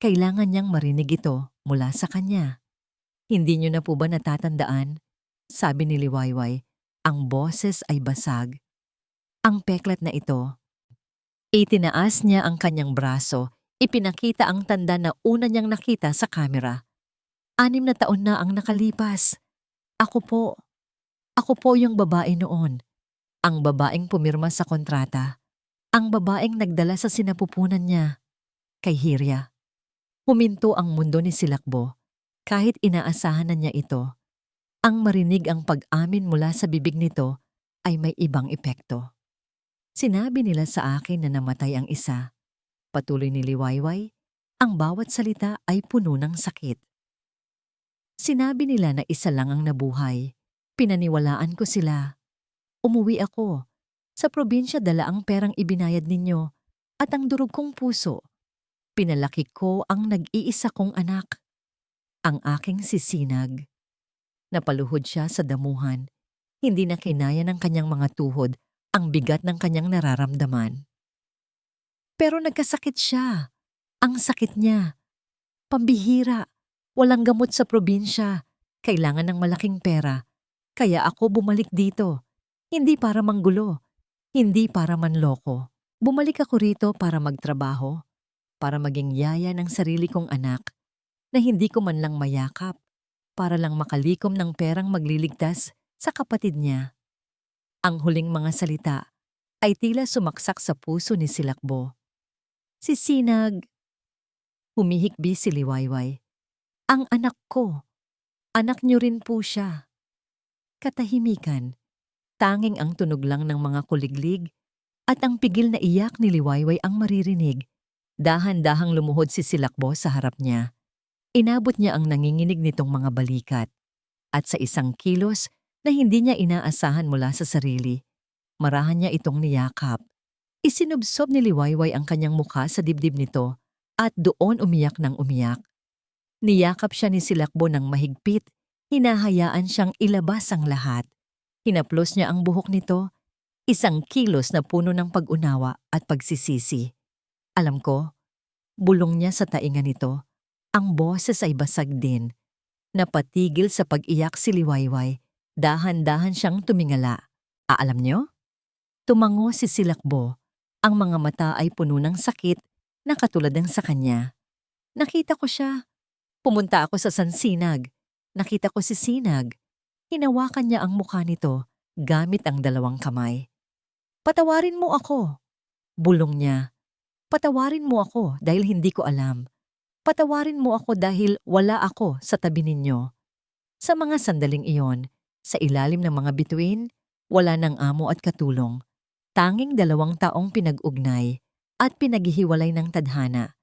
Kailangan niyang marinig ito mula sa kanya. Hindi niyo na po ba natatandaan? Sabi ni Liwayway, ang boses ay basag. Ang peklat na ito, itinaas niya ang kanyang braso, ipinakita ang tanda na una niyang nakita sa kamera. 6 na taon na ang nakalipas. Ako po yung babae noon. Ang babaeng pumirma sa kontrata. Ang babaeng nagdala sa sinapupunan niya. Kay Hirya. Huminto ang mundo ni Silakbo. Kahit inaasahan na niya ito, ang marinig ang pag-amin mula sa bibig nito ay may ibang epekto. Sinabi nila sa akin na namatay ang isa. Patuloy ni Liwayway, ang bawat salita ay puno ng sakit. Sinabi nila na isa lang ang nabuhay. Pinaniwalaan ko sila. Umuwi ako. Sa probinsya dala ang perang ibinayad ninyo at ang durog kong puso. Pinalaki ko ang nag-iisa kong anak. Ang aking sisinag. Napaluhod siya sa damuhan. Hindi na kinaya ng kanyang mga tuhod ang bigat ng kanyang nararamdaman. Pero nagkasakit siya. Ang sakit niya. Pambihira. Walang gamot sa probinsya. Kailangan ng malaking pera. Kaya ako bumalik dito. Hindi para manggulo. Hindi para manloko. Bumalik ako rito para magtrabaho. Para maging yaya ng sarili kong anak. Na hindi ko man lang mayakap. Para lang makalikom ng perang magliligtas sa kapatid niya. Ang huling mga salita ay tila sumaksak sa puso ni Silakbo. Si Sinag. Humihikbi si Liwayway. Ang anak ko. Anak niyo rin po siya. Katahimikan. Tanging ang tunog lang ng mga kuliglig at ang pigil na iyak ni Liwayway ang maririnig. Dahan-dahang lumuhod si Silakbo sa harap niya. Inabot niya ang nanginginig nitong mga balikat. At sa isang kilos na hindi niya inaasahan mula sa sarili, marahan niya itong niyakap. Isinubsob ni Liwayway ang kanyang mukha sa dibdib nito at doon umiyak ng umiyak. Niyakap siya ni Silakbo ng mahigpit, hinahayaan siyang ilabas ang lahat. Hinaplos niya ang buhok nito, isang kilos na puno ng pag-unawa at pagsisisi. Alam ko, bulong niya sa tainga nito, ang boses ay basag din. Napatigil sa pag-iyak si Liwayway, dahan-dahan siyang tumingala. Alam niyo? Tumango si Silakbo. Ang mga mata ay puno ng sakit na katulad ng sa kanya. Nakita ko siya. Pumunta ako sa Sansinag. Nakita ko si Sinag. Hinawakan niya ang mukha nito gamit ang 2 kamay. Patawarin mo ako. Bulong niya. Patawarin mo ako dahil hindi ko alam. Patawarin mo ako dahil wala ako sa tabi ninyo. Sa mga sandaling iyon, sa ilalim ng mga bituin, wala ng amo at katulong. Tanging 2 taong pinag-ugnay at pinaghihiwalay ng tadhana.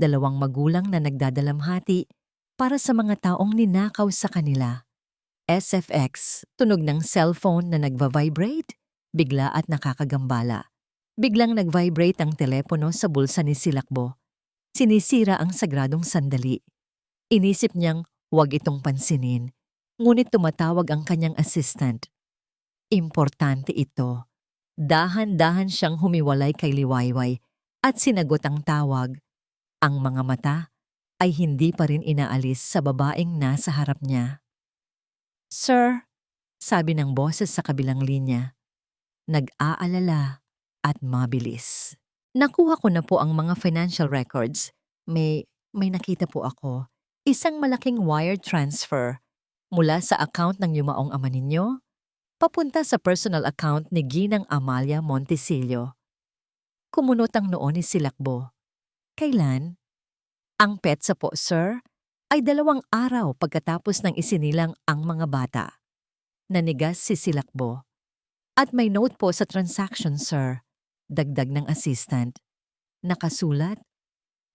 2 magulang na nagdadalamhati para sa mga taong ninakaw sa kanila. SFX, tunog ng cellphone na nagva-vibrate, bigla at nakakagambala. Biglang nag-vibrate ang telepono sa bulsa ni Silakbo. Sinisira ang sagradong sandali. Inisip niyang huwag itong pansinin, ngunit tumatawag ang kanyang assistant. Importante ito. Dahan-dahan siyang humiwalay kay Liwayway at sinagot ang tawag. Ang mga mata ay hindi pa rin inaalis sa babaeng nasa harap niya. Sir, sabi ng boses sa kabilang linya, nag-aalala at mabilis. Nakuha ko na po ang mga financial records. May nakita po ako. Isang malaking wire transfer mula sa account ng yumaong ama ninyo papunta sa personal account ni Ginang Amalia Montesillo. Kumunot ang noo ni Silakbo. Kailan? Ang petsa po, sir, ay 2 araw pagkatapos ng isinilang ang mga bata. Nanigas si Silakbo. At may note po sa transaction, sir. Dagdag ng assistant. Nakasulat,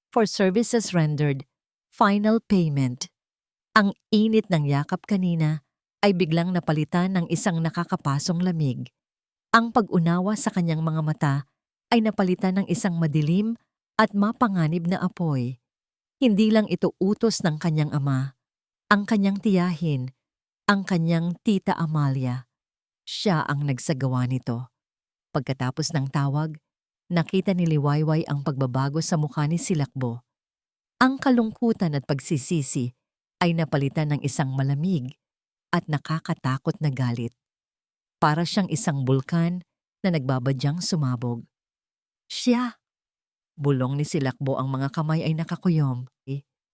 for services rendered, final payment. Ang init ng yakap kanina ay biglang napalitan ng isang nakakapasong lamig. Ang pag-unawa sa kanyang mga mata ay napalitan ng isang madilim at mapanganib na apoy. Hindi lang ito utos ng kanyang ama, ang kanyang tiyahin, ang kanyang tita Amalia. Siya ang nagsagawa nito. Pagkatapos ng tawag, nakita ni Liwayway ang pagbabago sa mukha ni Silakbo. Ang kalungkutan at pagsisisi ay napalitan ng isang malamig at nakakatakot na galit. Para siyang isang bulkan na nagbabadyang sumabog. Siya! Bulong ni Silakbo, ang mga kamay ay nakakuyom.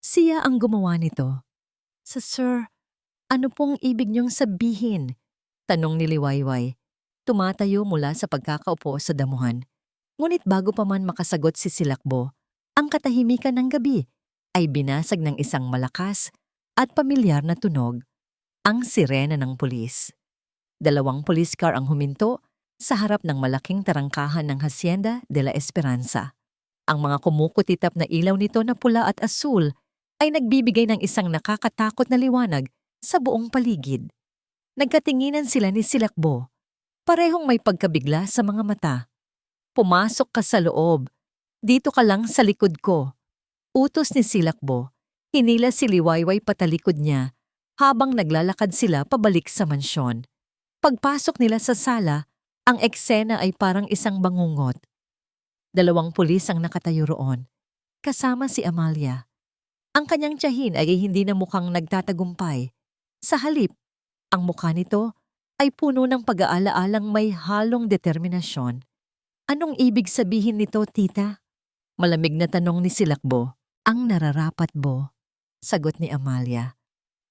Siya ang gumawa nito. Sir, ano pong ibig niyong sabihin? Tanong ni Liwayway. Tumatayo mula sa pagkakaupo sa damuhan. Ngunit bago pa man makasagot si Silakbo, ang katahimikan ng gabi ay binasag ng isang malakas at pamilyar na tunog, ang sirena ng pulis. 2 police car ang huminto sa harap ng malaking tarangkahan ng Hacienda de la Esperanza. Ang mga kumukutitap na ilaw nito na pula at asul ay nagbibigay ng isang nakakatakot na liwanag sa buong paligid. Nagkatinginan sila ni Silakbo, parehong may pagkabigla sa mga mata. Pumasok ka sa loob. Dito ka lang sa likod ko. Utos ni Silakbo. Hinila si Liwayway patalikod niya habang naglalakad sila pabalik sa mansyon. Pagpasok nila sa sala, ang eksena ay parang isang bangungot. 2 pulis ang nakatayo roon, kasama si Amalia. Ang kanyang tiyahin ay hindi na mukhang nagtatagumpay. Sa halip, ang mukha nito ay puno ng pag-aala-alang may halong determinasyon. Anong ibig sabihin nito, tita? Malamig na tanong ni Silakbo. Ang nararapat bo, sagot ni Amalia.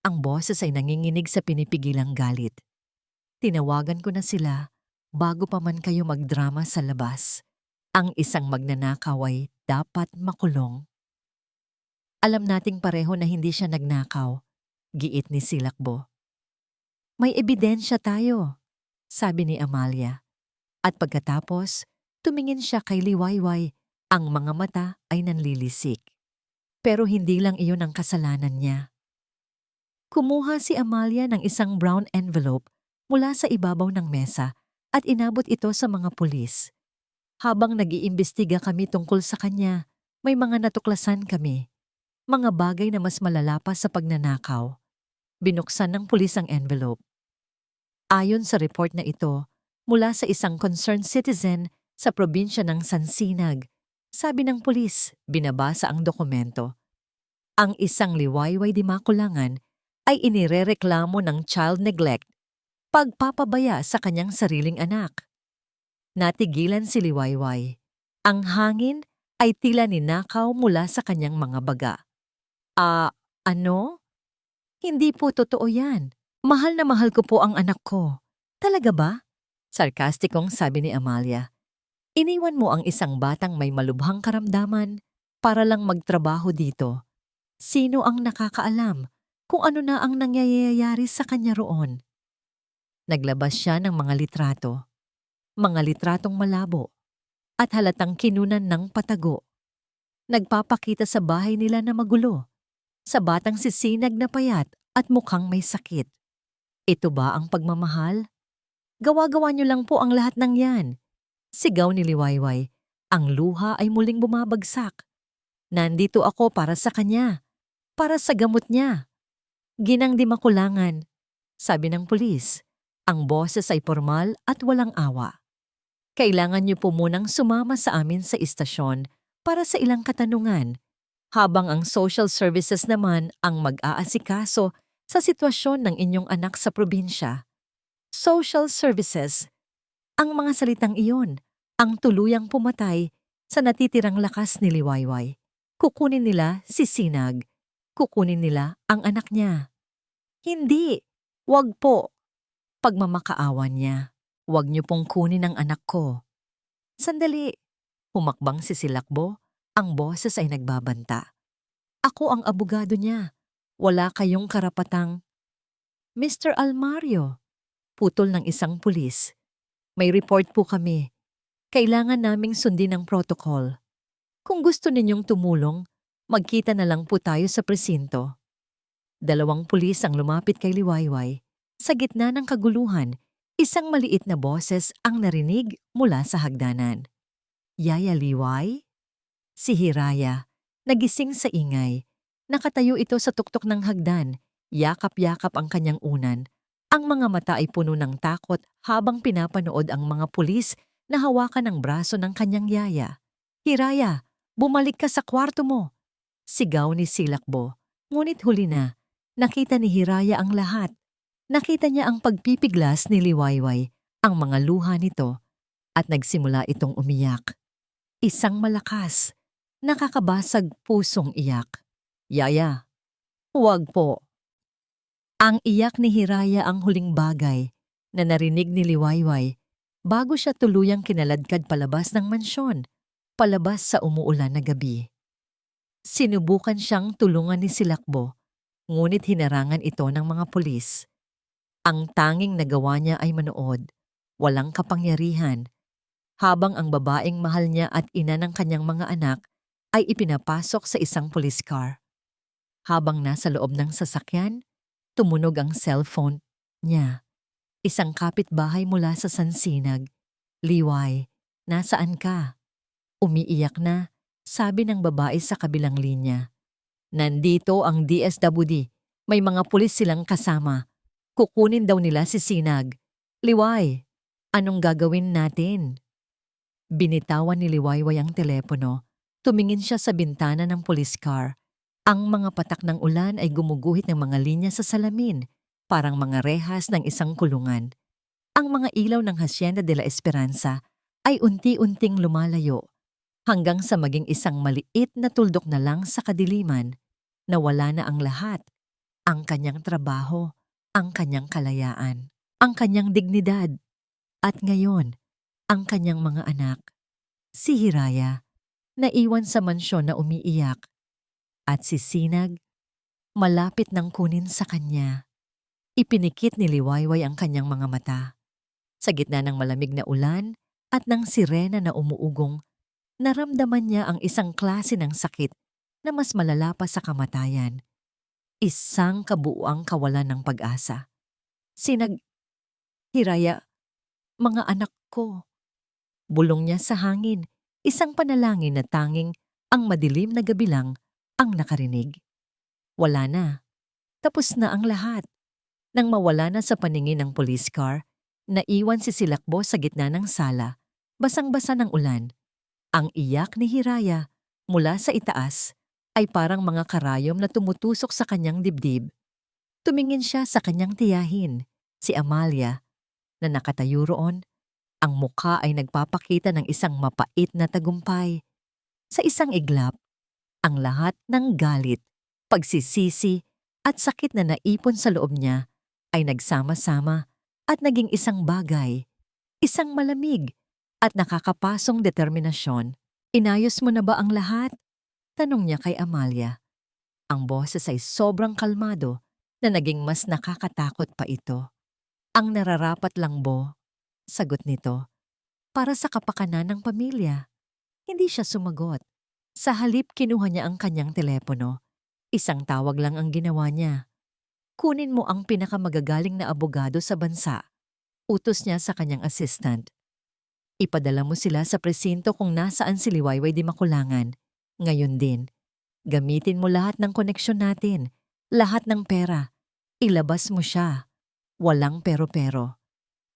Ang boses ay nanginginig sa pinipigilang galit. Tinawagan ko na sila bago pa man kayo magdrama sa labas. Ang isang magnanakaw ay dapat makulong. Alam nating pareho na hindi siya nagnakaw, giit ni Silakbo. May ebidensya tayo, sabi ni Amalia. At pagkatapos, tumingin siya kay Liwayway. Ang mga mata ay nanlilisik. Pero hindi lang iyon ang kasalanan niya. Kumuha si Amalia ng isang brown envelope mula sa ibabaw ng mesa at inabot ito sa mga pulis. Habang nag-iimbestiga kami tungkol sa kanya, may mga natuklasan kami. Mga bagay na mas malala pa sa pagnanakaw. Binuksan ng pulis ang envelope. Ayon sa report na ito, mula sa isang concerned citizen sa probinsya ng Sansinag, sabi ng pulis, binabasa ang dokumento. Ang isang Liwayway di Makulangan ay inirereklamo ng child neglect, pagpapabaya sa kanyang sariling anak. Natigilan si Liwayway. Ang hangin ay tila ninakaw mula sa kanyang mga baga. Ano? Hindi po totoo yan. Mahal na mahal ko po ang anak ko. Talaga ba? Sarkastikong sabi ni Amalia. Iniwan mo ang isang batang may malubhang karamdaman para lang magtrabaho dito. Sino ang nakakaalam kung ano na ang nangyayari sa kanya roon? Naglabas siya ng mga litrato. Mga litratong malabo at halatang kinunan ng patago. Nagpapakita sa bahay nila na magulo, sa batang sisinag na payat at mukhang may sakit. Ito ba ang pagmamahal? Gawa-gawa niyo lang po ang lahat ng yan. Sigaw ni Liwayway. Ang luha ay muling bumabagsak. Nandito ako para sa kanya, para sa gamot niya. Ginang di Makulangan, sabi ng pulis. Ang boses ay formal at walang awa. Kailangan niyo po munang sumama sa amin sa istasyon para sa ilang katanungan, habang ang social services naman ang mag-aasikaso sa sitwasyon ng inyong anak sa probinsya. Social services. Ang mga salitang iyon ang tuluyang pumatay sa natitirang lakas ni Liwayway. Kukunin nila si Sinag. Kukunin nila ang anak niya. Hindi. Wag po. Pagmamakaawan niya. Wag niyo pong kunin ang anak ko. Sandali. Humakbang si Silakbo. Ang boses ay nagbabanta. Ako ang abogado niya. Wala kayong karapatang... Mr. Almario, putol ng isang pulis. May report po kami. Kailangan naming sundin ang protocol. Kung gusto ninyong tumulong, magkita na lang po tayo sa presinto. 2 pulis ang lumapit kay Liwayway. Sa gitna ng kaguluhan, isang maliit na boses ang narinig mula sa hagdanan. Yaya Liway? Si Hiraya, nagising sa ingay. Nakatayo ito sa tuktok ng hagdan, yakap-yakap ang kanyang unan. Ang mga mata ay puno ng takot habang pinapanood ang mga pulis na hawakan ang braso ng kanyang yaya. Hiraya, bumalik ka sa kwarto mo! Sigaw ni Silakbo. Ngunit huli na, nakita ni Hiraya ang lahat. Nakita niya ang pagpipiglas ni Liwayway, ang mga luha nito, at nagsimula itong umiyak. Isang malakas, nakakabasag pusong iyak. Yaya, huwag po. Ang iyak ni Hiraya ang huling bagay na narinig ni Liwayway bago siya tuluyang kinaladkad palabas ng mansyon, palabas sa umuulan na gabi. Sinubukan siyang tulungan ni Silakbo, ngunit hinarangan ito ng mga pulis. Ang tanging nagawa niya ay manood, walang kapangyarihan, habang ang babaeng mahal niya at ina ng kanyang mga anak ay ipinapasok sa isang police car. Habang nasa loob ng sasakyan, tumunog ang cellphone niya. Isang kapitbahay mula sa Sansinag. Liway, nasaan ka? Umiiyak na, sabi ng babae sa kabilang linya. Nandito ang DSWD. May mga pulis silang kasama. Kukunin daw nila si Sinag. Liway, anong gagawin natin? Binitawan ni Liwayway ang telepono. Tumingin siya sa bintana ng police car. Ang mga patak ng ulan ay gumuguhit ng mga linya sa salamin, parang mga rehas ng isang kulungan. Ang mga ilaw ng Hacienda de la Esperanza ay unti-unting lumalayo, hanggang sa maging isang maliit na tuldok na lang sa kadiliman, na wala na ang lahat. Ang kanyang trabaho, ang kanyang kalayaan, ang kanyang dignidad, at ngayon, ang kanyang mga anak. Si Hiraya, naiwan sa mansyon na umiiyak, at si Sinag, malapit nang kunin sa kanya. Ipinikit ni Liwayway ang kanyang mga mata. Sa gitna ng malamig na ulan at ng sirena na umuugong, naramdaman niya ang isang klase ng sakit na mas malala pa sa kamatayan. Isang kabuuang kawalan ng pag-asa. Sinag, Hiraya, mga anak ko. Bulong niya sa hangin, isang panalangin na tanging ang madilim na gabi lang ang nakarinig. Wala na. Tapos na ang lahat. Nang mawala na sa paningin ng police car, naiwan si Silakbo sa gitna ng sala, basang-basa ng ulan. Ang iyak ni Hiraya mula sa itaas ay parang mga karayom na tumutusok sa kanyang dibdib. Tumingin siya sa kanyang tiyahin, si Amalia, na nakatayo roon. Ang mukha ay nagpapakita ng isang mapait na tagumpay. Sa isang iglap, ang lahat ng galit, pagsisisi at sakit na naipon sa loob niya ay nagsama-sama at naging isang bagay, isang malamig at nakakapasong determinasyon. Inayos mo na ba ang lahat? Tanong niya kay Amalia. Ang boses ay sobrang kalmado na naging mas nakakatakot pa ito. Ang nararapat lang, Bo, sagot nito, para sa kapakanan ng pamilya. Hindi siya sumagot. Sa halip kinuha niya ang kanyang telepono. Isang tawag lang ang ginawa niya. Kunin mo ang pinakamagagaling na abogado sa bansa. Utos niya sa kanyang assistant. Ipadala mo sila sa presinto kung nasaan si Liwayway di Makulangan. Ngayon din, gamitin mo lahat ng koneksyon natin, lahat ng pera. Ilabas mo siya. Walang pero-pero.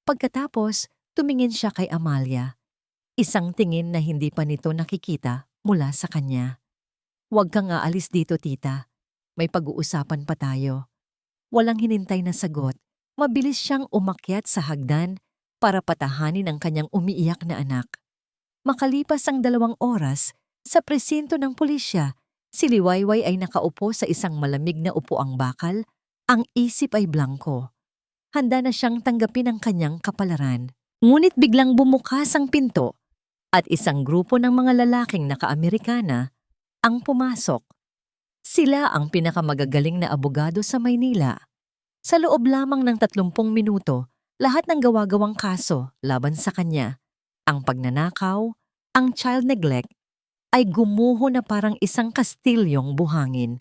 Pagkatapos, tumingin siya kay Amalia. Isang tingin na hindi pa nito nakikita mula sa kanya. Huwag kang aalis dito, tita. May pag-uusapan pa tayo. Walang hinintay na sagot. Mabilis siyang umakyat sa hagdan para patahanin ang kanyang umiiyak na anak. Makalipas ang 2 oras, sa presinto ng pulisya, si Liwayway ay nakaupo sa isang malamig na upuang bakal. Ang isip ay blanko. Handa na siyang tanggapin ang kanyang kapalaran. Ngunit biglang bumukas ang pinto at isang grupo ng mga lalaking naka-Amerikana ang pumasok. Sila ang pinakamagagaling na abogado sa Maynila. Sa loob lamang ng 30 minuto, lahat ng gawa-gawang kaso laban sa kanya, ang pagnanakaw, ang child neglect, ay gumuho na parang isang kastilyong buhangin.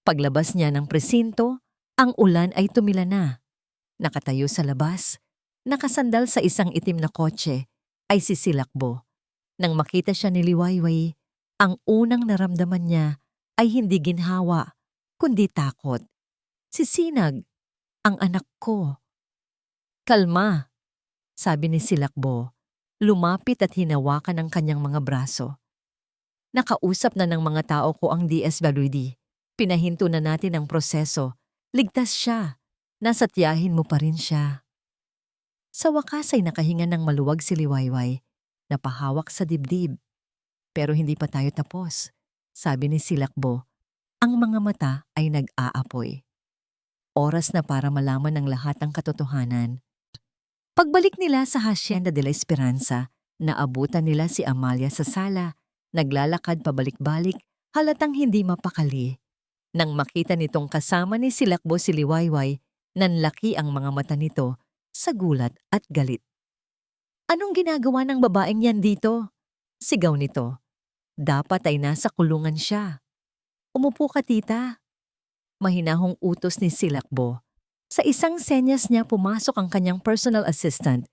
Paglabas niya ng presinto, ang ulan ay tumila na. Nakatayo sa labas, nakasandal sa isang itim na kotse, ay sisilakbo. Nang makita siya ni Liwayway, ang unang naramdaman niya ay hindi ginhawa, kundi takot. Sisinag, ang anak ko. Kalma, sabi ni Silakbo. Lumapit at hinawakan ang kanyang mga braso. Nakausap na ng mga tao ko ang DSWD. Pinahinto na natin ang proseso. Ligtas siya. Nasa tiyahin mo pa rin siya. Sa wakas ay nakahinga ng maluwag si Liwayway. Napahawak sa dibdib. Pero hindi pa tayo tapos. Sabi ni Silakbo. Ang mga mata ay nag-aapoy. Oras na para malaman ng lahat ang katotohanan. Pagbalik nila sa Hacienda de la Esperanza, naabutan nila si Amalia sa sala, naglalakad pabalik-balik, halatang hindi mapakali. Nang makita nitong kasama ni Silakbo si Liwayway, nanlaki ang mga mata nito sa gulat at galit. Anong ginagawa ng babaeng yan dito? Sigaw nito. Dapat ay nasa kulungan siya. Umupo ka, tita. Mahinahong utos ni Silakbo. Sa isang senyas niya pumasok ang kanyang personal assistant.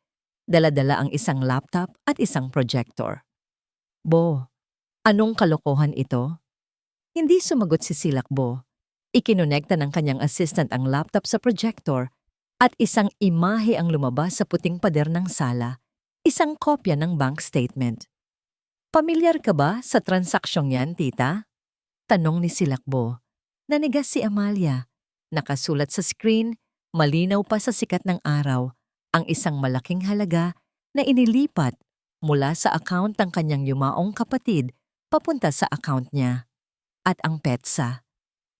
Dala-dala ang isang laptop at isang projector. Bo, anong kalokohan ito? Hindi sumagot si Silakbo. Ikinonekta ng kanyang assistant ang laptop sa projector at isang imahe ang lumabas sa puting pader ng sala, isang kopya ng bank statement. Pamilyar ka ba sa transaksyong yan, tita? Tanong ni Silakbo. Nanigas si Amalia. Nakasulat sa screen, malinaw pa sa sikat ng araw, ang isang malaking halaga na inilipat mula sa account ng kanyang yumaong kapatid papunta sa account niya. At ang petsa.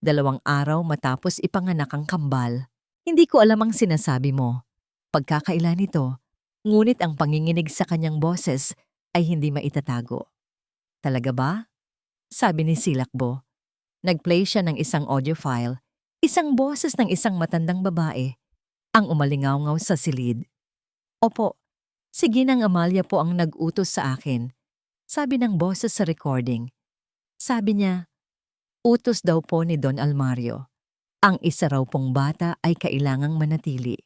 2 araw matapos ipanganak ang kambal. Hindi ko alam ang sinasabi mo. Pagkakaila nito, ngunit ang panginginig sa kanyang boses ay hindi maitatago. Talaga ba? Sabi ni Silakbo. Nag-play siya ng isang audio file, isang boses ng isang matandang babae, ang umalingaw-ngaw sa silid. Opo, si Ginang Amalia po ang nag-utos sa akin, sabi ng boses sa recording. Sabi niya, utos daw po ni Don Almario. Ang isa raw pong bata ay kailangang manatili.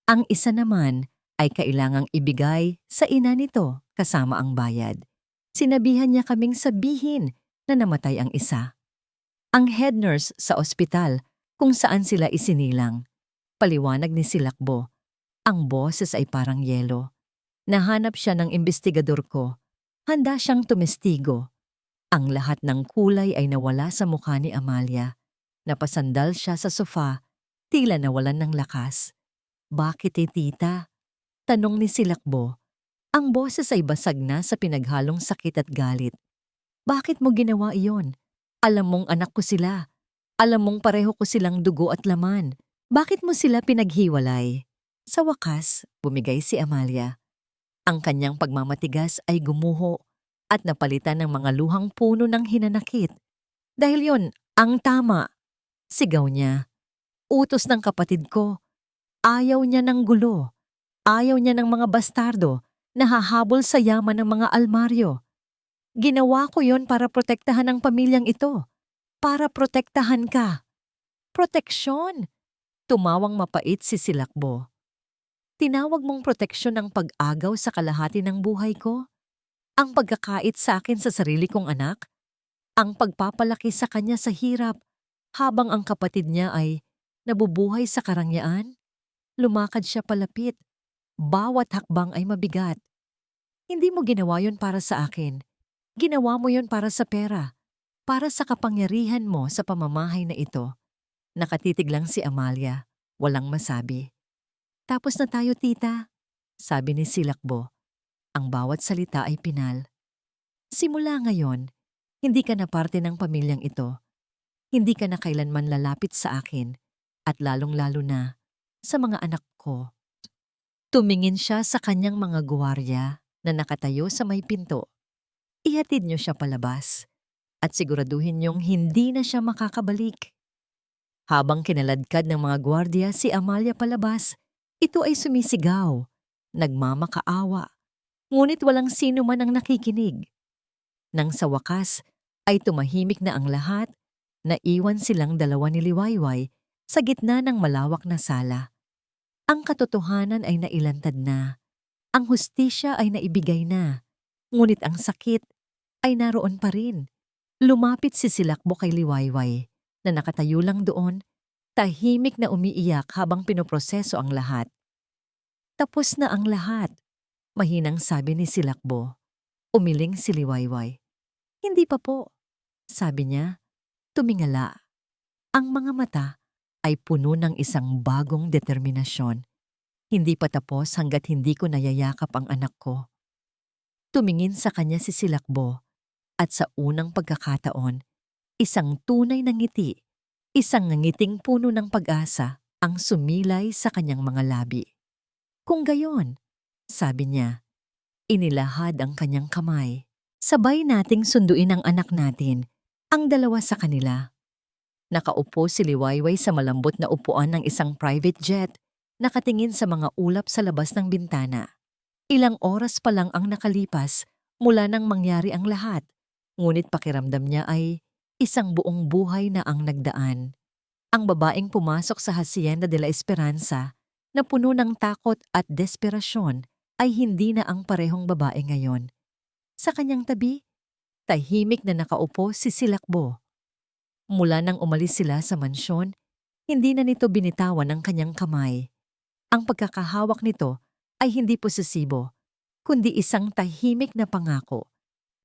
Ang isa naman ay kailangang ibigay sa ina nito kasama ang bayad. Sinabihan niya kaming sabihin na namatay ang isa. Ang head nurse sa ospital kung saan sila isinilang. Paliwanag ni Silakbo. Ang boses ay parang yelo. Nahanap siya ng investigador ko. Handa siyang tumestigo. Ang lahat ng kulay ay nawala sa mukha ni Amalia. Napasandal siya sa sofa, tila nawalan ng lakas. Bakit tita? Tanong ni Silakbo. Ang boses ay basag na sa pinaghalong sakit at galit. Bakit mo ginawa iyon? Alam mong anak ko sila. Alam mong pareho ko silang dugo at laman. Bakit mo sila pinaghiwalay? Sa wakas, bumigay si Amalia. Ang kanyang pagmamatigas ay gumuho at napalitan ng mga luhang puno ng hinanakit. Dahil yon, ang tama. Sigaw niya. Utos ng kapatid ko. Ayaw niya ng gulo. Ayaw niya ng mga bastardo na hahabol sa yaman ng mga almaryo. Ginawa ko yon para protektahan ang pamilyang ito. Para protektahan ka. Proteksyon! Tumawang mapait si Silakbo. Tinawag mong proteksyon ang pag-agaw sa kalahati ng buhay ko? Ang pagkakait sa akin sa sarili kong anak? Ang pagpapalaki sa kanya sa hirap habang ang kapatid niya ay nabubuhay sa karangyaan? Lumakad siya palapit. Bawat hakbang ay mabigat. Hindi mo ginawa yon para sa akin. Ginawa mo yon para sa pera. Para sa kapangyarihan mo sa pamamahay na ito. Nakatitig lang si Amalia. Walang masabi. Tapos na tayo, tita. Sabi ni Silakbo. Ang bawat salita ay pinal. Simula ngayon, hindi ka na parte ng pamilyang ito. Hindi ka na kailanman lalapit sa akin. At lalong-lalo na sa mga anak ko. Tumingin siya sa kanyang mga guwarya na nakatayo sa may pinto. Ihatid niyo siya palabas. at siguraduhin niyong hindi na siya makakabalik. Habang kinaladkad ng mga gwardiya si Amalia palabas, ito ay sumisigaw, nagmamakaawa, ngunit walang sino man ang nakikinig. Nang sa wakas ay tumahimik na ang lahat, naiwan silang dalawa ni Liwayway sa gitna ng malawak na sala. Ang katotohanan ay nailantad na, ang hustisya ay naibigay na, ngunit ang sakit ay naroon pa rin. Lumapit si Silakbo kay Liwayway na nakatayo lang doon, tahimik na umiiyak habang pinoproseso ang lahat. Tapos na ang lahat, mahinang sabi ni Silakbo. Umiling si Liwayway. Hindi pa po, sabi niya, tumingala. Ang mga mata ay puno ng isang bagong determinasyon. Hindi pa tapos hanggat hindi ko nayayakap ang anak ko. Tumingin sa kanya si Silakbo at sa unang pagkakataon, isang tunay na ngiti, isang ngiting puno ng pag-asa ang sumilay sa kanyang mga labi. Kung gayon, sabi niya, inilahad ang kanyang kamay. Sabay nating sunduin ang anak natin, ang dalawa sa kanila. Nakaupo si Liwayway sa malambot na upuan ng isang private jet, nakatingin sa mga ulap sa labas ng bintana. Ilang oras pa lang ang nakalipas mula nang mangyari ang lahat, ngunit pakiramdam niya ay isang buong buhay na ang nagdaan. Ang babaeng pumasok sa Hacienda de la Esperanza na puno ng takot at desperasyon ay hindi na ang parehong babae ngayon. Sa kanyang tabi, tahimik na nakaupo si Silakbo. Mula nang umalis sila sa mansyon, hindi na nito binitawan ang kanyang kamay. Ang pagkakahawak nito ay hindi posesibo, kundi isang tahimik na pangako.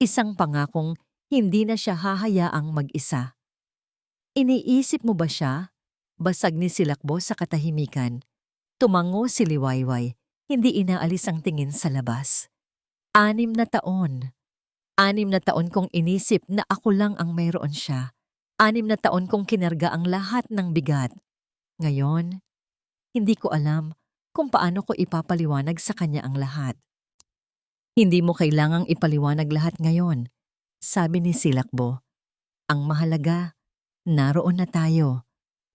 Isang pangakong hindi na siya hahayaang mag-isa. Iniisip mo ba siya? Basag ni Silakbo sa katahimikan. Tumango si Liwayway, hindi inaalis ang tingin sa labas. 6 na taon. 6 na taon kong inisip na ako lang ang mayroon siya. 6 na taon kong kinarga ang lahat ng bigat. Ngayon, hindi ko alam kung paano ko ipapaliwanag sa kanya ang lahat. Hindi mo kailangang ipaliwanag lahat ngayon, sabi ni Silakbo. Ang mahalaga, naroon na tayo.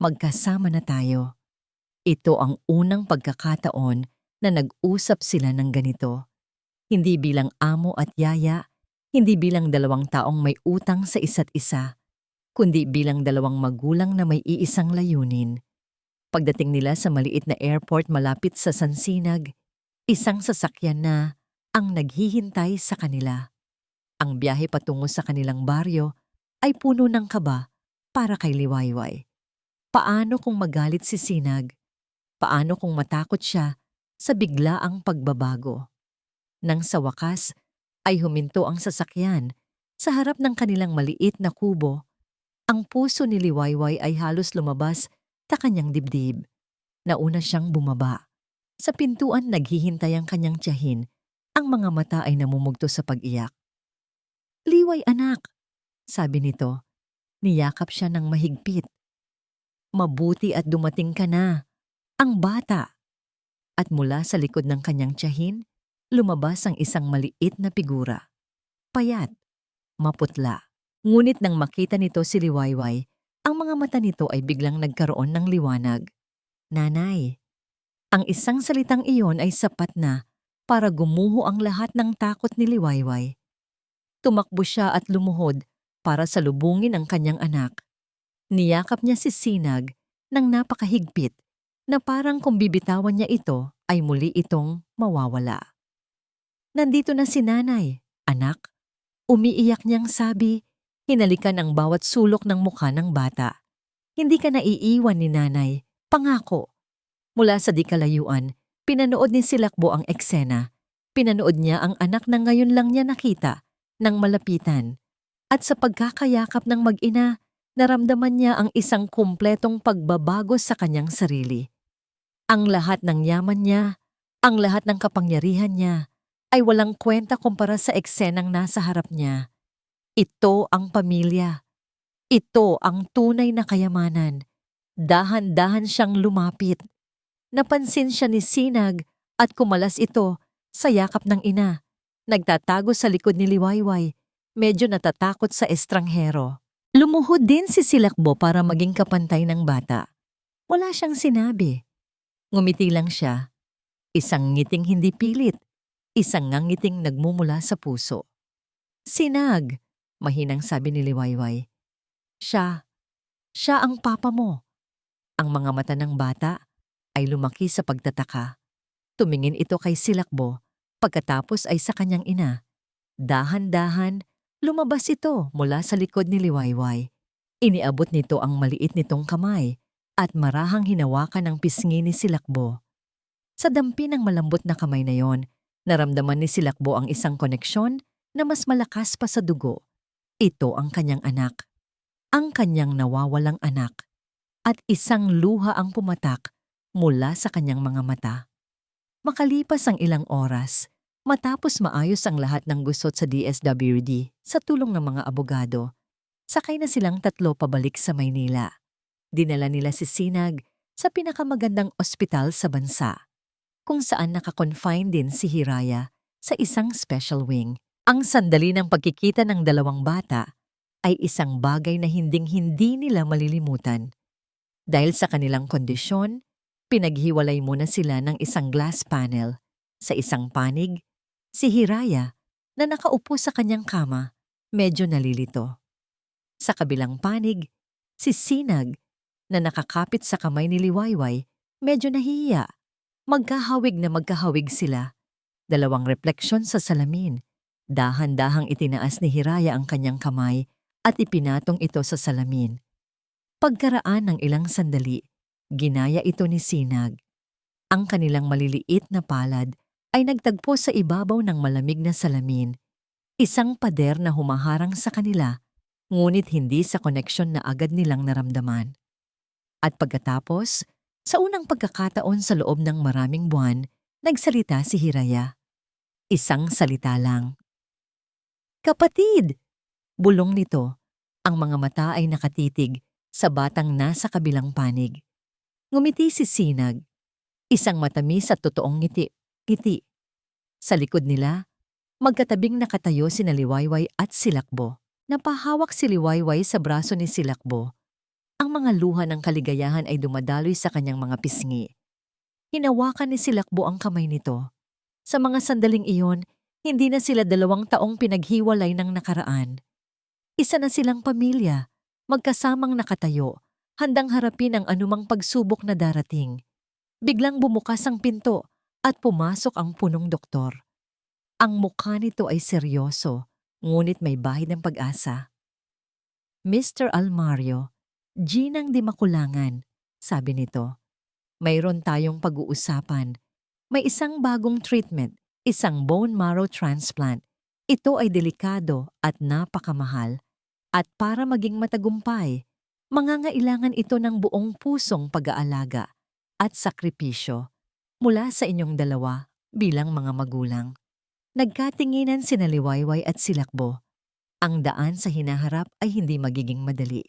Magkasama na tayo. Ito ang unang pagkakataon na nag-usap sila ng ganito. Hindi bilang amo at yaya, hindi bilang dalawang taong may utang sa isa't isa, kundi bilang dalawang magulang na may iisang layunin. Pagdating nila sa maliit na airport malapit sa Sansinag, isang sasakyan na ang naghihintay sa kanila. Ang biyahe patungo sa kanilang baryo ay puno ng kaba para kay Liwayway. Paano kung magalit si Sinag? Paano kung matakot siya sa biglaang pagbabago? Nang sa wakas ay huminto ang sasakyan sa harap ng kanilang maliit na kubo, ang puso ni Liwayway ay halos lumabas sa kanyang dibdib. Nauna siyang bumaba. Sa pintuan naghihintay ang kanyang tiyahin, ang mga mata ay namumugto sa pag-iyak. Liway anak, sabi nito. Niyakap siya ng mahigpit. Mabuti at dumating ka na, ang bata. At mula sa likod ng kanyang tiyahin, lumabas ang isang maliit na figura. Payat, maputla. Ngunit nang makita nito si Liwayway, ang mga mata nito ay biglang nagkaroon ng liwanag. Nanay. Ang isang salitang iyon ay sapat na para gumuho ang lahat ng takot ni Liwayway. Tumakbo siya at lumuhod para salubungin ang kanyang anak. Niyakap niya si Sinag ng napakahigpit na parang kung bibitawan niya ito ay muli itong mawawala. Nandito na si nanay, anak. Umiiyak niyang sabi, hinalikan ang bawat sulok ng mukha ng bata. Hindi ka naiiwan ni nanay, pangako. Mula sa di kalayuan, pinanood ni Silakbo ang eksena. Pinanood niya ang anak na ngayon lang niya nakita nang malapitan. At sa pagkakayakap ng mag-ina, naramdaman niya ang isang kumpletong pagbabago sa kanyang sarili. Ang lahat ng yaman niya, ang lahat ng kapangyarihan niya, ay walang kwenta kumpara sa eksenang nasa harap niya. Ito ang pamilya. Ito ang tunay na kayamanan. Dahan-dahan siyang lumapit. Napansin siya ni Sinag at kumalas ito sa yakap ng ina. Nagtatago sa likod ni Liwayway. medyo natatakot sa estranghero. Lumuhod din si Silakbo para maging kapantay ng bata. Wala siyang sinabi. Ngumiti lang siya. Isang ngiting hindi pilit. Isang ngiting nagmumula sa puso. Sinag, mahinang sabi ni Liwayway. Siya ang papa mo. Ang mga mata ng bata ay lumaki sa pagtataka. Tumingin ito kay Silakbo, pagkatapos ay sa kanyang ina. Dahan-dahan, lumabas ito mula sa likod ni Liwayway. Iniabot nito ang maliit nitong kamay at marahang hinawakan ng pisngi ni Silakbo. Sa dampi ng malambot na kamay na yon, naramdaman ni Silakbo ang isang koneksyon na mas malakas pa sa dugo. Ito ang kanyang anak. Ang kanyang nawawalang anak. At isang luha ang pumatak mula sa kanyang mga mata. Makalipas ang ilang oras, matapos maayos ang lahat ng gusot sa DSWD sa tulong ng mga abogado, sakay na silang tatlo pabalik sa Maynila. Dinala nila si Sinag sa pinakamagandang ospital sa bansa, kung saan nakakonfine din si Hiraya sa isang special wing. Ang sandali ng pagkikita ng dalawang bata ay isang bagay na hinding-hindi nila malilimutan. Dahil sa kanilang kondisyon, pinaghiwalay muna sila ng isang glass panel. Sa isang panig, si Hiraya na nakaupo sa kanyang kama, medyo nalilito. Sa kabilang panig, si Sinag na nakakapit sa kamay ni Liwayway, medyo nahihiya. Magkahawig na magkahawig sila. Dalawang refleksyon sa salamin. Dahan-dahang itinaas ni Hiraya ang kanyang kamay at ipinatong ito sa salamin. Pagkaraan ng ilang sandali, ginaya ito ni Sinag. Ang kanilang maliliit na palad ay nagtagpo sa ibabaw ng malamig na salamin. Isang pader na humaharang sa kanila, ngunit hindi sa koneksyon na agad nilang naramdaman. At pagkatapos, sa unang pagkakataon sa loob ng maraming buwan, nagsalita si Hiraya. Isang salita lang. "Kapatid!" Bulong nito. Ang mga mata ay nakatitig sa batang nasa kabilang panig. Ngumiti si Sinag. Isang matamis at totoong ngiti. Sa likod nila, magkatabing nakatayo sina Liwayway at Silakbo. Napahawak si Liwayway sa braso ni Silakbo. Ang mga luha ng kaligayahan ay dumadaloy sa kanyang mga pisngi. Hinawakan ni Silakbo ang kamay nito. Sa mga sandaling iyon, hindi na sila 2 taong pinaghiwalay ng nakaraan. Isa na silang pamilya, magkasamang nakatayo, handang harapin ang anumang pagsubok na darating. Biglang bumukas ang pinto at pumasok ang punong doktor. Ang mukha nito ay seryoso, ngunit may bahid ng pag-asa. "Mr. Almario, Ginang di Makulangan," sabi nito. "Mayroon tayong pag-uusapan. May isang bagong treatment, isang bone marrow transplant. Ito ay delikado at napakamahal. At para maging matagumpay, mangangailangan ito ng buong pusong pag-aalaga at sakripisyo mula sa inyong dalawa bilang mga magulang." Nagkatinginan sina Liwayway at Silakbo. Ang daan sa hinaharap ay hindi magiging madali.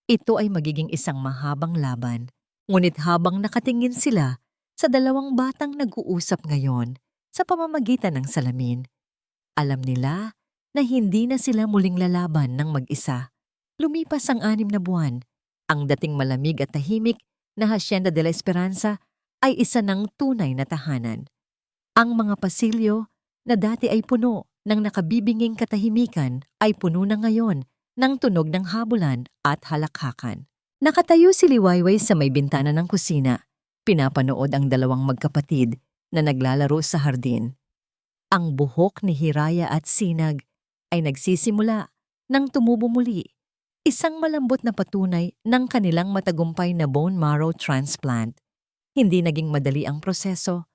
Ito ay magiging isang mahabang laban. Ngunit habang nakatingin sila sa 2 batang nag-uusap ngayon sa pamamagitan ng salamin, alam nila na hindi na sila muling lalaban ng mag-isa. Lumipas ang 6 na buwan. Ang dating malamig at tahimik na Hacienda de la Esperanza ay isa ng tunay na tahanan. Ang mga pasilyo na dati ay puno ng nakabibinging katahimikan ay puno na ngayon ng tunog ng habulan at halakhakan. Nakatayo si Liwayway sa may bintana ng kusina. Pinapanood ang 2 magkapatid na naglalaro sa hardin. Ang buhok ni Hiraya at Sinag ay nagsisimula nang tumubo muli. Isang malambot na patunay ng kanilang matagumpay na bone marrow transplant. Hindi naging madali ang proseso.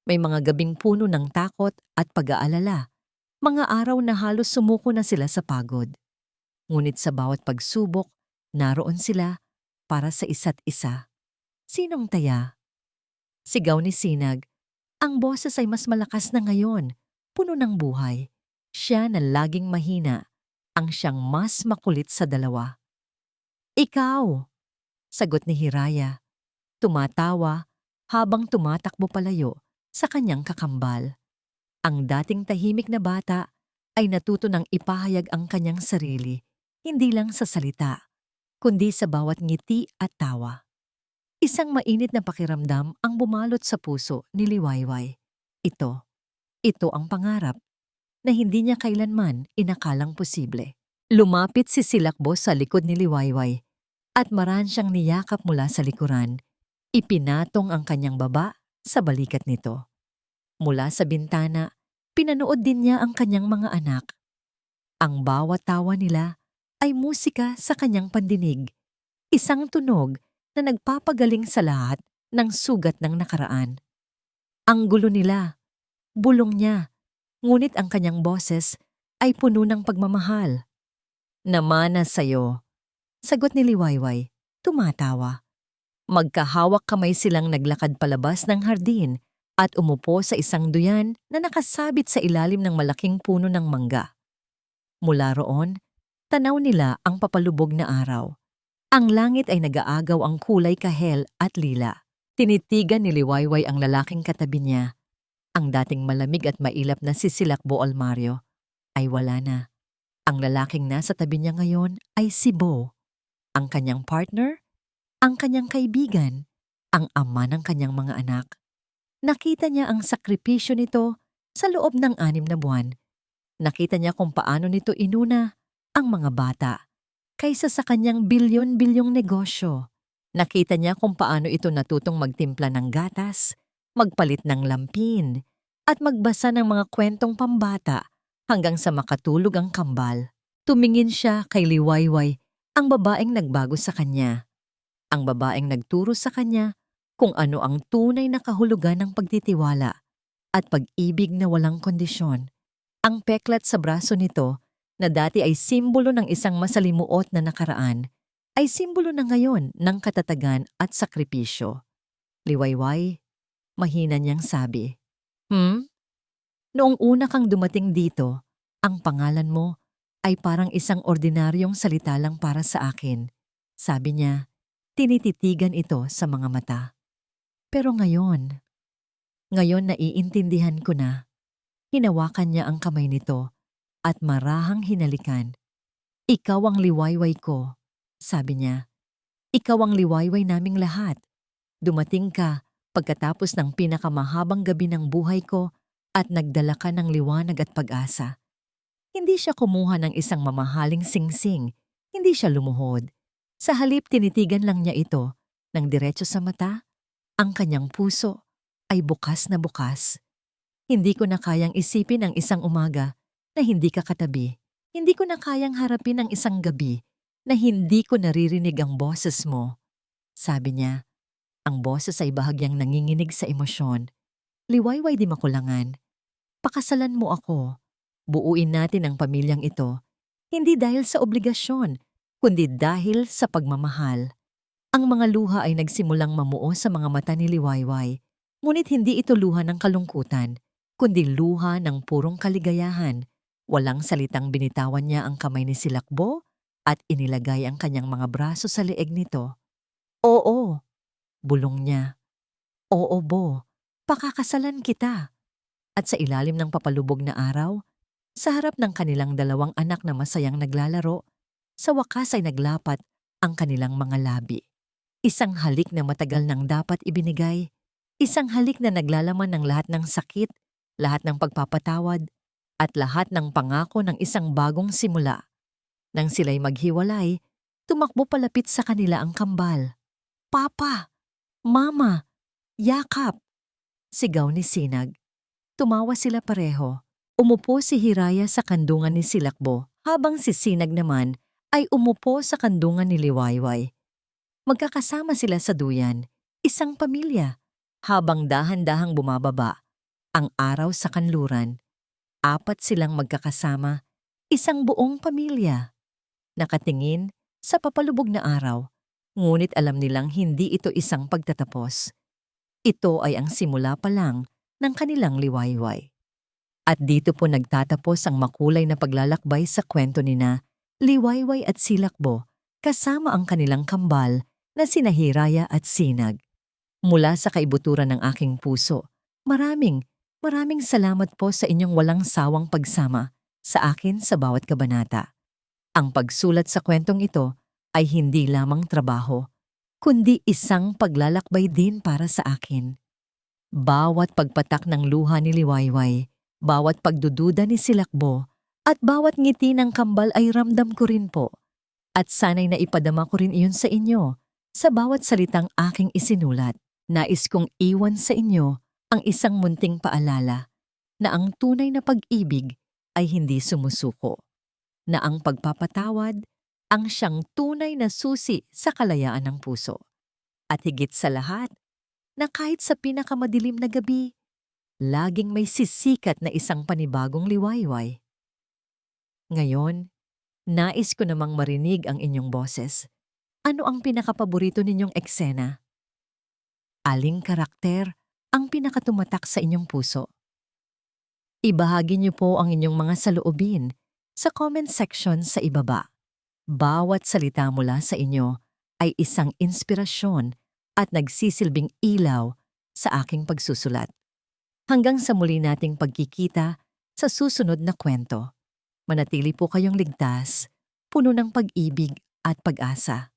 May mga gabing puno ng takot at pag-aalala. Mga araw na halos sumuko na sila sa pagod. Ngunit sa bawat pagsubok, naroon sila para sa isa't isa. "Sinong taya?" Sigaw ni Sinag. Ang boses ay mas malakas na ngayon, puno ng buhay. Siya na laging mahina, ang siyang mas makulit sa 2. "Ikaw!" sagot ni Hiraya. Tumatawa habang tumatakbo palayo sa kanyang kakambal. Ang dating tahimik na bata ay natuto ng ipahayag ang kanyang sarili, hindi lang sa salita, kundi sa bawat ngiti at tawa. Isang mainit na pakiramdam ang bumalot sa puso ni Liwayway. Ito ang pangarap na hindi niya kailanman inakalang posible. Lumapit si Silakbo sa likod ni Liwayway at marahan siyang niyakap mula sa likuran. Ipinatong ang kanyang baba sa balikat nito. Mula sa bintana, pinanood din niya ang kanyang mga anak. Ang bawat tawa nila ay musika sa kanyang pandinig, isang tunog na nagpapagaling sa lahat ng sugat ng nakaraan. Ang gulo nila, bulong niya, ngunit ang kanyang boses ay puno ng pagmamahal. Namana sa'yo, sagot ni Liwayway, tumatawa. Magkahawak kamay silang naglakad palabas ng hardin at umupo sa isang duyan na nakasabit sa ilalim ng malaking puno ng mangga. Mula roon, tanaw nila ang papalubog na araw. Ang langit ay nag-aagaw ang kulay kahel at lila. Tinitigan ni Liwayway ang lalaking katabi niya. Ang dating malamig at mailap na si Silakbo Almario ay wala na. Ang lalaking nasa tabi niya ngayon ay si Bo, ang kanyang partner, ang kanyang kaibigan, ang ama ng kanyang mga anak. Nakita niya ang sakripisyo nito sa loob ng 6 na buwan. Nakita niya kung paano nito inuna ang mga bata kaysa sa kanyang bilyon-bilyong negosyo. Nakita niya kung paano ito natutong magtimpla ng gatas, magpalit ng lampin, at magbasa ng mga kwentong pambata hanggang sa makatulog ang kambal. Tumingin siya kay Liwayway, ang babaeng nagbago sa kanya. Ang babaeng nagturo sa kanya kung ano ang tunay na kahulugan ng pagtitiwala at pag-ibig na walang kondisyon. Ang peklat sa braso nito, na dati ay simbolo ng isang masalimuot na nakaraan, ay simbolo na ngayon ng katatagan at sakripisyo. Liwayway, mahina niyang sabi. Noong una kang dumating dito, ang pangalan mo ay parang isang ordinaryong salita lang para sa akin. Sabi niya, tinititigan ito sa mga mata. Pero ngayon naiintindihan ko na. Hinawakan niya ang kamay nito at marahang hinalikan. Ikaw ang Liwayway ko, sabi niya. Ikaw ang liwayway naming lahat. Dumating ka pagkatapos ng pinakamahabang gabi ng buhay ko at nagdala ka ng liwanag at pag-asa. Hindi siya kumuha ng isang mamahaling singsing, hindi siya lumuhod. Sa halip tinitigan lang niya ito ng diretso sa mata. Ang kanyang puso ay bukas na bukas. Hindi ko na kayang isipin ang isang umaga na hindi ka katabi. Hindi ko na kayang harapin ang isang gabi na hindi ko naririnig ang boses mo. Sabi niya, ang boses ay bahagyang nanginginig sa emosyon. Liwayway di makulangan. Pakasalan mo ako. Buuin natin ang pamilyang ito. Hindi dahil sa obligasyon, kundi dahil sa pagmamahal. Ang mga luha ay nagsimulang mamuo sa mga mata ni Liwayway. Ngunit hindi ito luha ng kalungkutan, kundi luha ng purong kaligayahan. Walang salitang binitawan niya ang kamay ni Silakbo at inilagay ang kanyang mga braso sa leeg nito. Oo, bulong niya. Oo, Bo, pakakasalan kita. At sa ilalim ng papalubog na araw, sa harap ng kanilang 2 anak na masayang naglalaro, sa wakas ay naglapat ang kanilang mga labi. Isang halik na matagal nang dapat ibinigay, isang halik na naglalaman ng lahat ng sakit, lahat ng pagpapatawad, at lahat ng pangako ng isang bagong simula. Nang sila'y maghiwalay, tumakbo palapit sa kanila ang kambal. Papa! Mama! Yakap! Sigaw ni Sinag. Tumawa sila pareho. Umupo si Hiraya sa kandungan ni Silakbo, habang si Sinag naman ay umupo sa kandungan ni Liwayway. Magkakasama sila sa duyan, isang pamilya, habang dahan-dahang bumababa ang araw sa kanluran. 4 silang magkakasama, isang buong pamilya. Nakatingin sa papalubog na araw, ngunit alam nilang hindi ito isang pagtatapos. Ito ay ang simula pa lang ng kanilang liwayway. At dito po nagtatapos ang makulay na paglalakbay sa kwento nina Liwayway at Silakbo kasama ang kanilang kambal na sina Hiraya at Sinag. Mula sa kaibuturan ng aking puso, maraming salamat po sa inyong walang sawang pagsama. sa akin sa bawat kabanata. Ang pagsulat sa kwentong ito ay hindi lamang trabaho, kundi isang paglalakbay din para sa akin. Bawat pagpatak ng luha ni Liwayway, bawat pagdududa ni Silakbo, at bawat ngiti ng kambal ay ramdam ko rin po. At sana'y naipadama ko rin iyon sa inyo, sa bawat salitang aking isinulat. Nais kong iwan sa inyo ang isang munting paalala na ang tunay na pag-ibig ay hindi sumusuko, na ang pagpapatawad ang siyang tunay na susi sa kalayaan ng puso. At higit sa lahat, na kahit sa pinakamadilim na gabi, laging may sisikat na isang panibagong liwayway. Ngayon, nais ko namang marinig ang inyong boses. Ano ang pinakapaborito ninyong eksena? Aling karakter ang pinakatumatak sa inyong puso? Ibahagi niyo po ang inyong mga saloobin sa comment section sa ibaba. Bawat salita mula sa inyo ay isang inspirasyon at nagsisilbing ilaw sa aking pagsusulat. Hanggang sa muli nating pagkikita sa susunod na kwento. Manatili po kayong ligtas, puno ng pag-ibig at pag-asa.